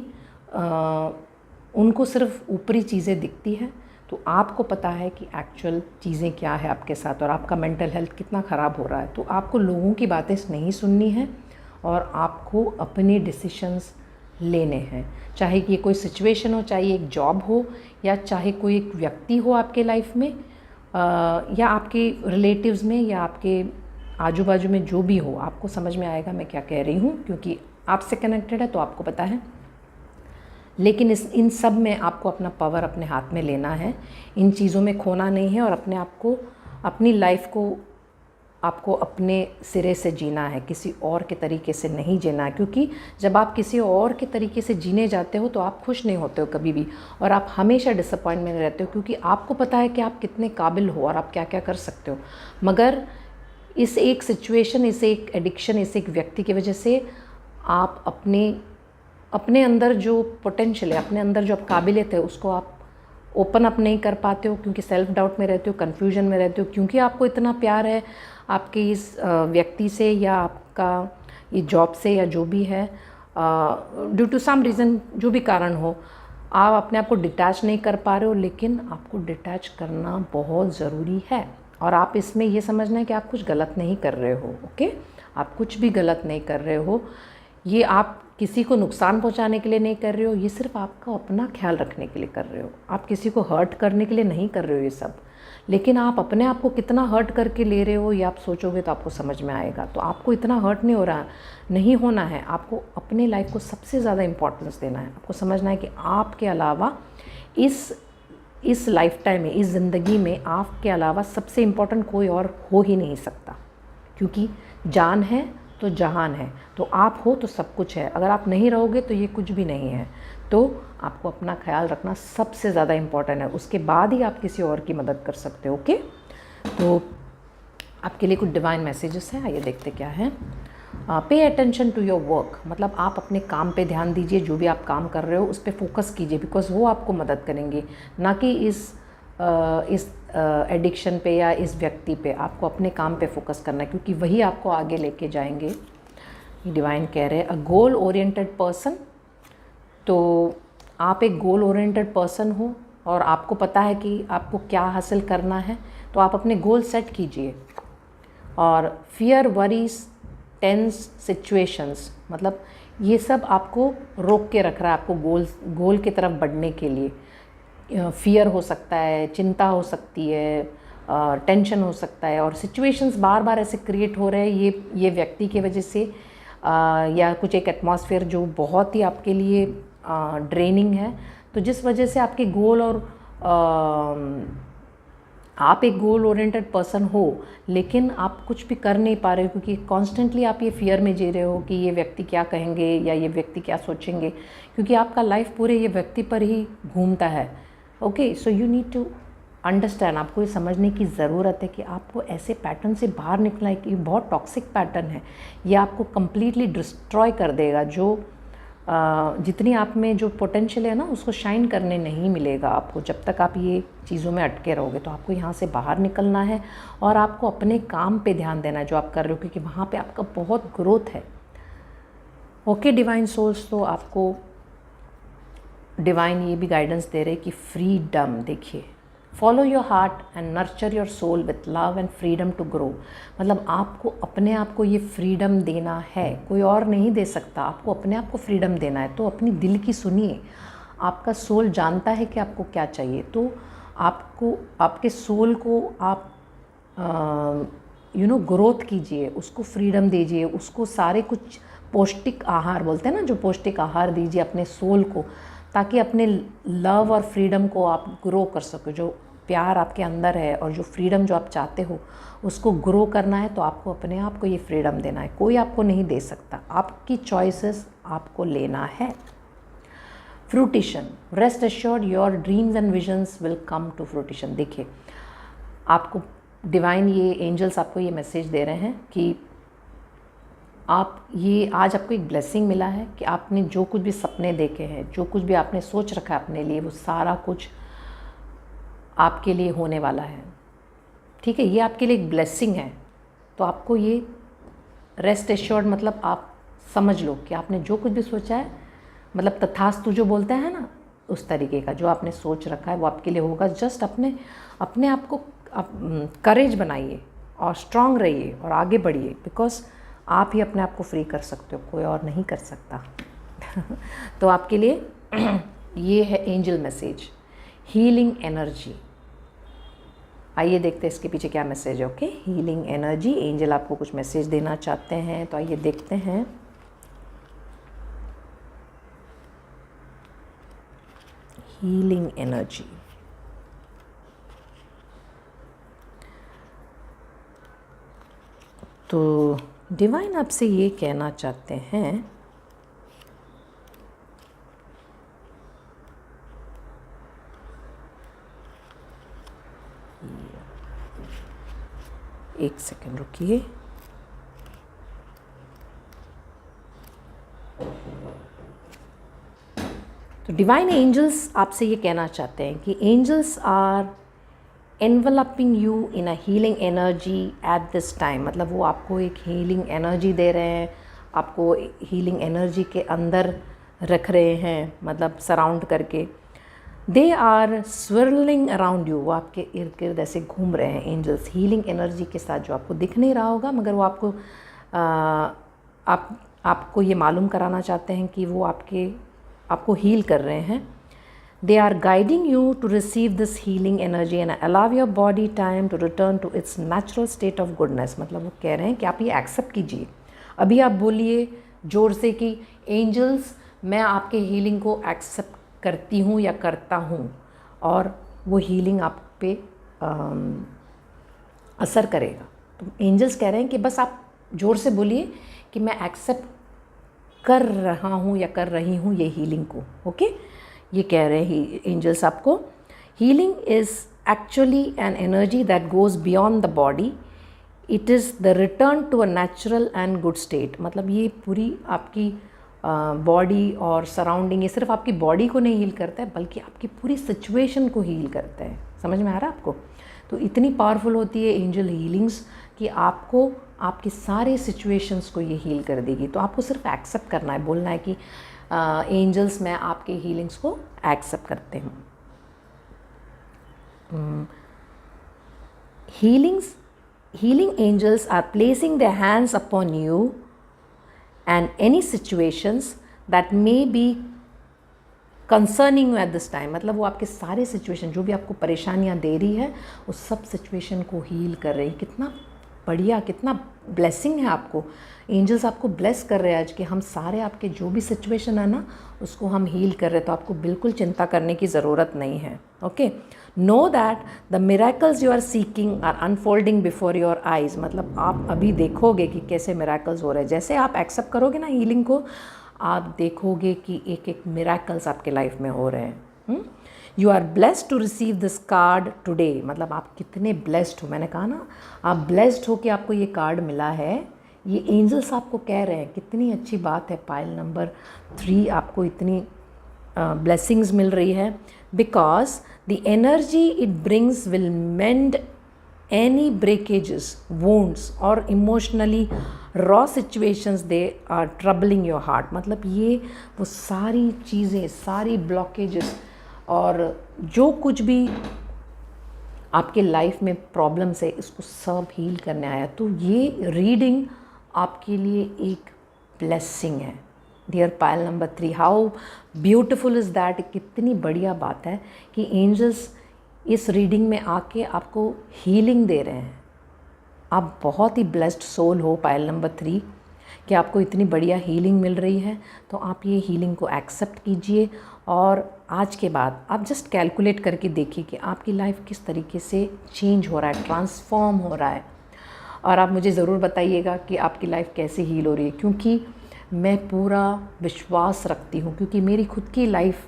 उनको सिर्फ ऊपरी चीज़ें दिखती हैं। तो आपको पता है कि एक्चुअल चीज़ें क्या है आपके साथ, और आपका मेंटल हेल्थ कितना ख़राब हो रहा है। तो आपको लोगों की बातें नहीं सुननी है, और आपको अपने डिसीशंस लेने हैं। चाहे कि ये कोई सिचुएशन हो, चाहे एक जॉब हो, या चाहे कोई एक व्यक्ति हो आपके लाइफ में, या आपके रिलेटिव्स में, या आपके आजू बाजू में जो भी हो, आपको समझ में आएगा मैं क्या कह रही हूँ, क्योंकि आपसे कनेक्टेड है तो आपको पता है। लेकिन इन सब में आपको अपना पावर अपने हाथ में लेना है, इन चीज़ों में खोना नहीं है, और अपने आप को, अपनी लाइफ को आपको अपने सिरे से जीना है, किसी और के तरीके से नहीं जीना है। क्योंकि जब आप किसी और के तरीके से जीने जाते हो तो आप खुश नहीं होते हो कभी भी, और आप हमेशा डिसअपॉइंटमेंट में रहते हो, क्योंकि आपको पता है कि आप कितने काबिल हो और आप क्या क्या कर सकते हो। मगर इस एक सिचुएशन, इस एक एडिक्शन, इस एक व्यक्ति की वजह से आप अपने अंदर जो पोटेंशियल है, अपने अंदर जो आप काबिलियत है, उसको आप ओपन अप नहीं कर पाते हो, क्योंकि सेल्फ डाउट में रहते हो, कन्फ्यूजन में रहते हो, क्योंकि आपको इतना प्यार है आपके इस व्यक्ति से, या आपका ये जॉब से, या जो भी है, ड्यू टू सम रीज़न, जो भी कारण हो, आप अपने आप को डिटैच नहीं कर पा रहे हो। लेकिन आपको डिटैच करना बहुत ज़रूरी है। और आप इसमें ये समझना है कि आप कुछ गलत नहीं कर रहे हो। ओके, आप कुछ भी गलत नहीं कर रहे हो, ये आप किसी को नुकसान पहुंचाने के लिए नहीं कर रहे हो, ये सिर्फ आपका अपना ख्याल रखने के लिए कर रहे हो। आप किसी को हर्ट करने के लिए नहीं कर रहे हो ये सब, लेकिन आप अपने आप को कितना हर्ट करके ले रहे हो ये आप सोचोगे तो आपको समझ में आएगा। तो आपको इतना हर्ट नहीं होना है। आपको अपने लाइफ को सबसे ज़्यादा इम्पोर्टेंस देना है। आपको समझना है कि आपके अलावा इस लाइफ टाइम में, इस ज़िंदगी में आपके अलावा सबसे इम्पोर्टेंट कोई और हो ही नहीं सकता, क्योंकि जान है तो जहान है। तो आप हो तो सब कुछ है, अगर आप नहीं रहोगे तो ये कुछ भी नहीं है। तो आपको अपना ख्याल रखना सबसे ज़्यादा इम्पॉर्टेंट है, उसके बाद ही आप किसी और की मदद कर सकते हो। ओके, तो आपके लिए कुछ डिवाइन मैसेजेस हैं, आइए देखते क्या है। Pay attention to your work, मतलब आप अपने काम पे ध्यान दीजिए। जो भी आप काम कर रहे हो उस पर फोकस कीजिए, बिकॉज वो आपको मदद करेंगे, ना कि इस एडिक्शन पे या इस व्यक्ति पे। आपको अपने काम पे फोकस करना है, क्योंकि वही आपको आगे लेके जाएंगे। डिवाइन कह रहे हैं अ गोल ओरिएंटेड पर्सन, तो आप एक गोल ओरिएंटेड पर्सन हो और आपको पता है कि आपको क्या हासिल करना है, तो आप अपने गोल सेट कीजिए। और फियर, वरीज, टेंस सिचुएशंस, मतलब ये सब आपको रोक के रख रहा है, आपको गोल की तरफ बढ़ने के लिए। फियर हो सकता है, चिंता हो सकती है, टेंशन हो सकता है, और सिचुएशंस बार बार ऐसे क्रिएट हो रहे हैं ये व्यक्ति की वजह से, या कुछ एक एटमॉस्फेयर जो बहुत ही आपके लिए ड्रेनिंग है। तो जिस वजह से आपके गोल और आप एक गोल ओरिएंटेड पर्सन हो, लेकिन आप कुछ भी कर नहीं पा रहे हो, क्योंकि कॉन्स्टेंटली आप ये फियर में जी रहे हो कि ये व्यक्ति क्या कहेंगे या ये व्यक्ति क्या सोचेंगे, क्योंकि आपका लाइफ पूरे ये व्यक्ति पर ही घूमता है। Okay, so you need to understand, आपको ये समझने की ज़रूरत है कि आपको ऐसे पैटर्न से बाहर निकलना है कि ये बहुत टॉक्सिक पैटर्न है, ये आपको कम्प्लीटली डिस्ट्रॉय कर देगा। जो जितनी आप में जो पोटेंशियल है ना, उसको शाइन करने नहीं मिलेगा आपको जब तक आप ये चीज़ों में अटके रहोगे। तो आपको यहाँ से बाहर निकलना है और आपको अपने काम पे ध्यान देना है जो आप कर रहे हो, क्योंकि वहाँ पे आपका बहुत ग्रोथ है। ओके डिवाइन सोल्स, तो आपको डिवाइन ये भी गाइडेंस दे रहे कि फ्रीडम, देखिए, follow your heart and nurture your soul with love and freedom to grow. मतलब आपको अपने आप को ये फ्रीडम देना है, कोई और नहीं दे सकता। आपको अपने आप को फ्रीडम देना है, तो अपनी दिल की सुनिए। आपका सोल जानता है कि आपको क्या चाहिए, तो आपको आपके सोल को आप ग्रोथ कीजिए, उसको फ्रीडम दीजिए, उसको सारे कुछ पौष्टिक आहार बोलते हैं ना, जो पौष्टिक आहार दीजिए अपने सोल को, ताकि अपने लव और फ्रीडम को आप ग्रो कर सको। जो प्यार आपके अंदर है और जो फ्रीडम जो आप चाहते हो उसको ग्रो करना है, तो आपको अपने आप को ये फ्रीडम देना है। कोई आपको नहीं दे सकता, आपकी चॉइसेस आपको लेना है। Fruition, rest assured your dreams and visions will come to fruition. देखिए, आपको डिवाइन ये एंजल्स आपको ये मैसेज दे रहे हैं कि आप ये आज आपको एक ब्लेसिंग मिला है कि आपने जो कुछ भी सपने देखे हैं, जो कुछ भी आपने सोच रखा है अपने लिए, वो सारा कुछ आपके लिए होने वाला है। ठीक है, ये आपके लिए एक ब्लेसिंग है। तो आपको ये रेस्ट एश्योर्ड, मतलब आप समझ लो कि आपने जो कुछ भी सोचा है, मतलब तथास्तु जो बोलते हैं ना, उस तरीके का जो आपने सोच रखा है वो आपके लिए होगा। जस्ट अपने आप को करेज बनाइए और स्ट्रांग रहिए और आगे बढ़िए, बिकॉज आप ही अपने आप को फ्री कर सकते हो, कोई और नहीं कर सकता। तो आपके लिए ये है एंजल मैसेज, हीलिंग एनर्जी। आइए देखते हैं इसके पीछे क्या मैसेज है। ओके, हीलिंग एनर्जी, एंजल आपको कुछ मैसेज देना चाहते हैं, तो आइए देखते हैं। हीलिंग एनर्जी, तो डिवाइन आपसे ये कहना चाहते हैं एक सेकंड रुकिए। तो डिवाइन एंजल्स आपसे ये कहना चाहते हैं कि angels are enveloping you in a healing energy at this time. मतलब वो आपको एक हीलिंग एनर्जी दे रहे हैं, आपको हीलिंग एनर्जी के अंदर रख रहे हैं, मतलब सराउंड करके। दे आर स्विरलिंग अराउंड यू, वो आपके इर्द गिर्द ऐसे घूम रहे हैं एंजल्स, हीलिंग एनर्जी के साथ, जो आपको दिख नहीं रहा होगा मगर वो आपको ये मालूम कराना चाहते हैं कि वो आपको हील कर रहे हैं। They are guiding you to receive this healing energy and allow your body time to return to its natural state of goodness. मतलब वो कह रहे हैं कि आप ये एक्सेप्ट कीजिए। अभी आप बोलिए जोर से कि एंजल्स, मैं आपके हीलिंग को एक्सेप्ट करती हूँ या करता हूँ, और वो हीलिंग आप पे असर करेगा। तो एंजल्स कह रहे हैं कि बस आप जोर से बोलिए कि मैं एक्सेप्ट कर रहा हूँ या कर रही हूँ ये हीलिंग को। ओके, ये कह रहे हैं एंजल्स आपको। Healing is actually an energy that goes beyond the body, it is the return to a natural and good state. मतलब ये पूरी आपकी बॉडी और सराउंडिंग, ये सिर्फ आपकी बॉडी को नहीं हील करता है बल्कि आपकी पूरी सिचुएशन को हील करता है। समझ में आ रहा है आपको? तो इतनी पावरफुल होती है एंजल हीलिंग्स कि आपको आपके सारे सिचुएशंस को ये हील कर देगी। तो आपको सिर्फ एक्सेप्ट करना है, बोलना है कि एंजल्स, मैं आपके हीलिंग्स को एक्सेप्ट करते हूँ। Healing angels are placing their hands upon you and any situations that may be concerning you at this time। मतलब वो आपके सारे सिचुएशन, जो भी आपको परेशानियाँ दे रही है, उस सब सिचुएशन को हील कर रही है। कितना बढ़िया, कितना ब्लेसिंग है आपको। एंजल्स आपको ब्लेस कर रहे हैं आज कि हम सारे आपके जो भी सिचुएशन है ना, उसको हम हील कर रहे हैं। तो आपको बिल्कुल चिंता करने की ज़रूरत नहीं है। Okay, know that the miracles you are seeking are unfolding before your eyes. मतलब आप अभी देखोगे कि कैसे मिरेकल्स हो रहे हैं। जैसे आप एक्सेप्ट करोगे ना हीलिंग को, आप देखोगे कि एक एक मिरेकल्स आपके लाइफ में हो रहे हैं। You are blessed to receive this card today. मतलब आप कितने ब्लेस्ड हो, मैंने कहा ना, आप ब्लेस्ड हो कि आपको ये कार्ड मिला है। ये एंजल्स आपको कह रहे हैं, कितनी अच्छी बात है। पाइल नंबर 3 आपको इतनी ब्लेसिंग्स मिल रही है। Because the energy it brings will mend any breakages, wounds और emotionally raw situations they are troubling your heart. मतलब ये वो सारी चीज़ें, सारी ब्लॉकेजेस और जो कुछ भी आपके लाइफ में प्रॉब्लम्स है, इसको सब हील करने आया। तो ये रीडिंग आपके लिए एक ब्लेसिंग है। Dear pile number 3, how beautiful is that. कितनी बढ़िया बात है कि एंजल्स इस रीडिंग में आके आपको हीलिंग दे रहे हैं। आप बहुत ही ब्लेस्ड सोल हो पायल नंबर 3 कि आपको इतनी बढ़िया हीलिंग मिल रही है। तो आप ये हीलिंग को एक्सेप्ट कीजिए और आज के बाद आप जस्ट कैलकुलेट करके देखिए कि आपकी लाइफ किस तरीके से चेंज हो रहा है, ट्रांसफॉर्म हो रहा है। और आप मुझे ज़रूर बताइएगा कि आपकी लाइफ कैसे हील हो रही है, क्योंकि मैं पूरा विश्वास रखती हूँ, क्योंकि मेरी खुद की लाइफ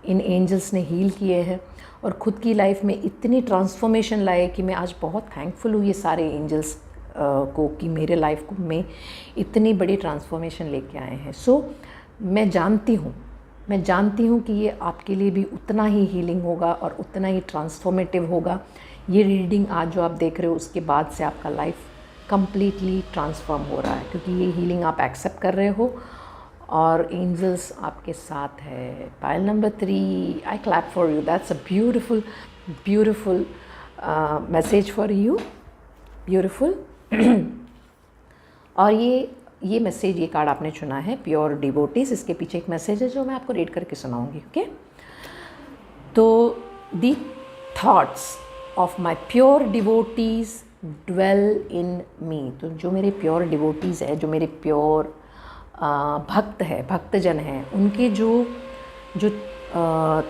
इन एंजल्स ने हील किए हैं और ख़ुद की लाइफ में इतनी ट्रांसफॉर्मेशन लाए कि मैं आज बहुत थैंकफुल हूँ ये सारे एंजल्स को कि मेरे लाइफ को में इतनी बड़ी ट्रांसफॉर्मेशन लेके आए हैं। सो मैं जानती हूँ कि ये आपके लिए भी उतना ही हीलिंग होगा और उतना ही ट्रांसफॉर्मेटिव होगा। ये रीडिंग आज जो आप देख रहे हो, उसके बाद से आपका लाइफ कम्प्लीटली ट्रांसफॉर्म हो रहा है, क्योंकि ये हीलिंग आप एक्सेप्ट कर रहे हो और एंजल्स आपके साथ है। पायल number 3, I clap for you. That's a beautiful beautiful message for you, beautiful. और ये मैसेज, ये कार्ड आपने चुना है प्योर डिवोटीज। इसके पीछे एक मैसेज है जो मैं आपको रीड करके सुनाऊंगी। ओके, तो the thoughts of my pure devotees dwell in me. तो जो मेरे प्योर डिवोटीज़ है, जो मेरे प्योर भक्त है, भक्तजन हैं, उनके जो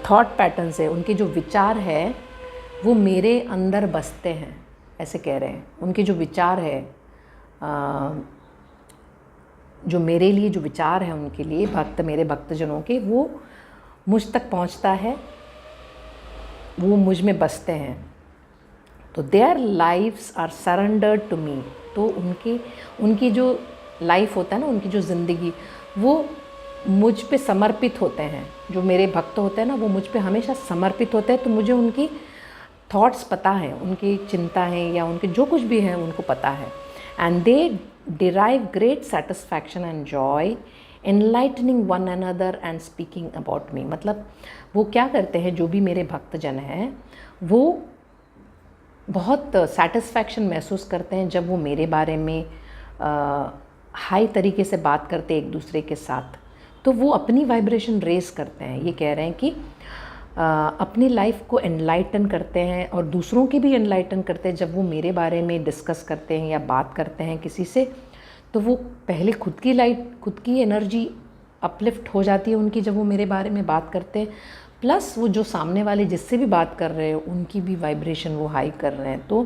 थॉट पैटर्न्स है, उनके जो विचार है, वो मेरे अंदर बसते हैं, ऐसे कह रहे हैं। उनके जो विचार है, जो मेरे लिए जो विचार है उनके लिए, मेरे भक्तजनों के, वो मुझ तक पहुंचता है, वो मुझ में बसते हैं। तो their lifes are surrendered to me. तो उनकी जो लाइफ होता है ना, उनकी जो ज़िंदगी, वो मुझ पे समर्पित होते हैं। जो मेरे भक्त होते हैं ना, वो मुझ पे हमेशा समर्पित होते हैं। तो मुझे उनकी थॉट्स पता है, उनकी चिंता है या उनके जो कुछ भी है उनको पता है। And they derive great satisfaction and joy enlightening one another and speaking about me. मतलब वो क्या करते हैं, जो भी मेरे भक्तजन हैं वो बहुत सेटिस्फैक्शन महसूस करते हैं जब वो मेरे बारे में हाई तरीके से बात करते एक दूसरे के साथ, तो वो अपनी वाइब्रेशन रेस करते हैं। ये कह रहे हैं कि अपनी लाइफ को एनलाइटन करते हैं और दूसरों की भी एनलाइटन करते हैं। जब वो मेरे बारे में डिस्कस करते हैं या बात करते हैं किसी से, तो वो पहले खुद की एनर्जी अपलिफ्ट हो जाती है उनकी जब वो मेरे बारे में बात करते हैं, प्लस वो जो सामने वाले जिससे भी बात कर रहे हैं उनकी भी वाइब्रेशन वो हाई कर रहे हैं। तो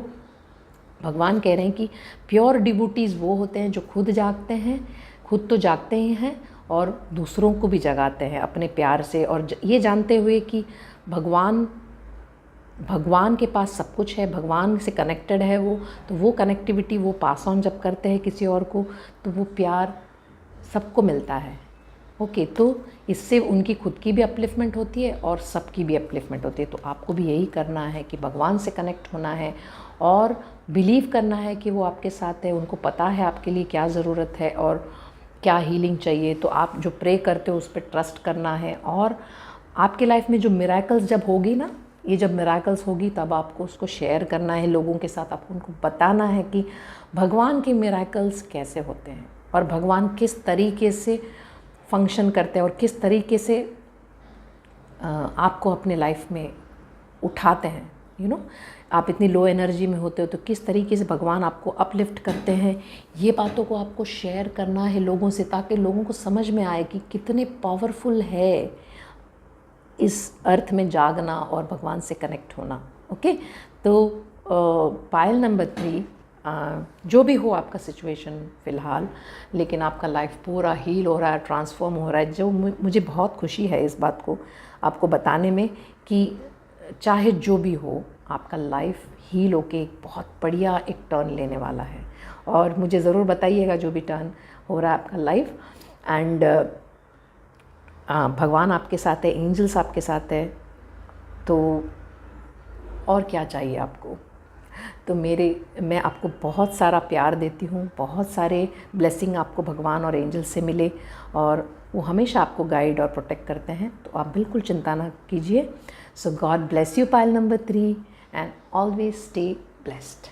भगवान कह रहे हैं कि प्योर डिवोटीज़ वो होते हैं जो खुद जागते हैं, खुद तो जागते ही हैं और दूसरों को भी जगाते हैं अपने प्यार से, और ये जानते हुए कि भगवान के पास सब कुछ है, भगवान से कनेक्टेड है वो, तो वो कनेक्टिविटी वो पास ऑन जब करते हैं किसी और को, तो वो प्यार सबको मिलता है। ओके, तो इससे उनकी खुद की भी अपलिफ्टमेंट होती है और सबकी भी अपलिफ्टमेंट होती है। तो आपको भी यही करना है कि भगवान से कनेक्ट होना है और बिलीव करना है कि वो आपके साथ है, उनको पता है आपके लिए क्या ज़रूरत है और क्या हीलिंग चाहिए। तो आप जो प्रे करते हो उस पर ट्रस्ट करना है, और आपके लाइफ में जो मिराकल्स जब होगी ना, ये जब मिराकल्स होगी तब आपको उसको शेयर करना है लोगों के साथ। आपको उनको बताना है कि भगवान के मिराकल्स कैसे होते हैं और भगवान किस तरीके से फंक्शन करते हैं और किस तरीके से आपको अपने लाइफ में उठाते हैं। आप इतनी लो एनर्जी में होते हो तो किस तरीके से भगवान आपको अपलिफ्ट करते हैं, ये बातों को आपको शेयर करना है लोगों से, ताकि लोगों को समझ में आए कि कितने पावरफुल है इस अर्थ में जागना और भगवान से कनेक्ट होना। ओके, तो पायल नंबर 3, जो भी हो आपका सिचुएशन फ़िलहाल, लेकिन आपका लाइफ पूरा हील हो रहा है, ट्रांसफॉर्म हो रहा है, जो मुझे बहुत खुशी है इस बात को आपको बताने में कि चाहे जो भी हो आपका लाइफ हील होके एक बहुत बढ़िया एक टर्न लेने वाला है। और मुझे ज़रूर बताइएगा जो भी टर्न हो रहा है आपका लाइफ। एंड भगवान आपके साथ है, एंजल्स आपके साथ है, तो और क्या चाहिए आपको। तो मैं आपको बहुत सारा प्यार देती हूँ, बहुत सारे ब्लेसिंग आपको भगवान और एंजल से मिले, और वो हमेशा आपको गाइड और प्रोटेक्ट करते हैं, तो आप बिल्कुल चिंता ना कीजिए। So God bless you Payal number 3 and always stay blessed.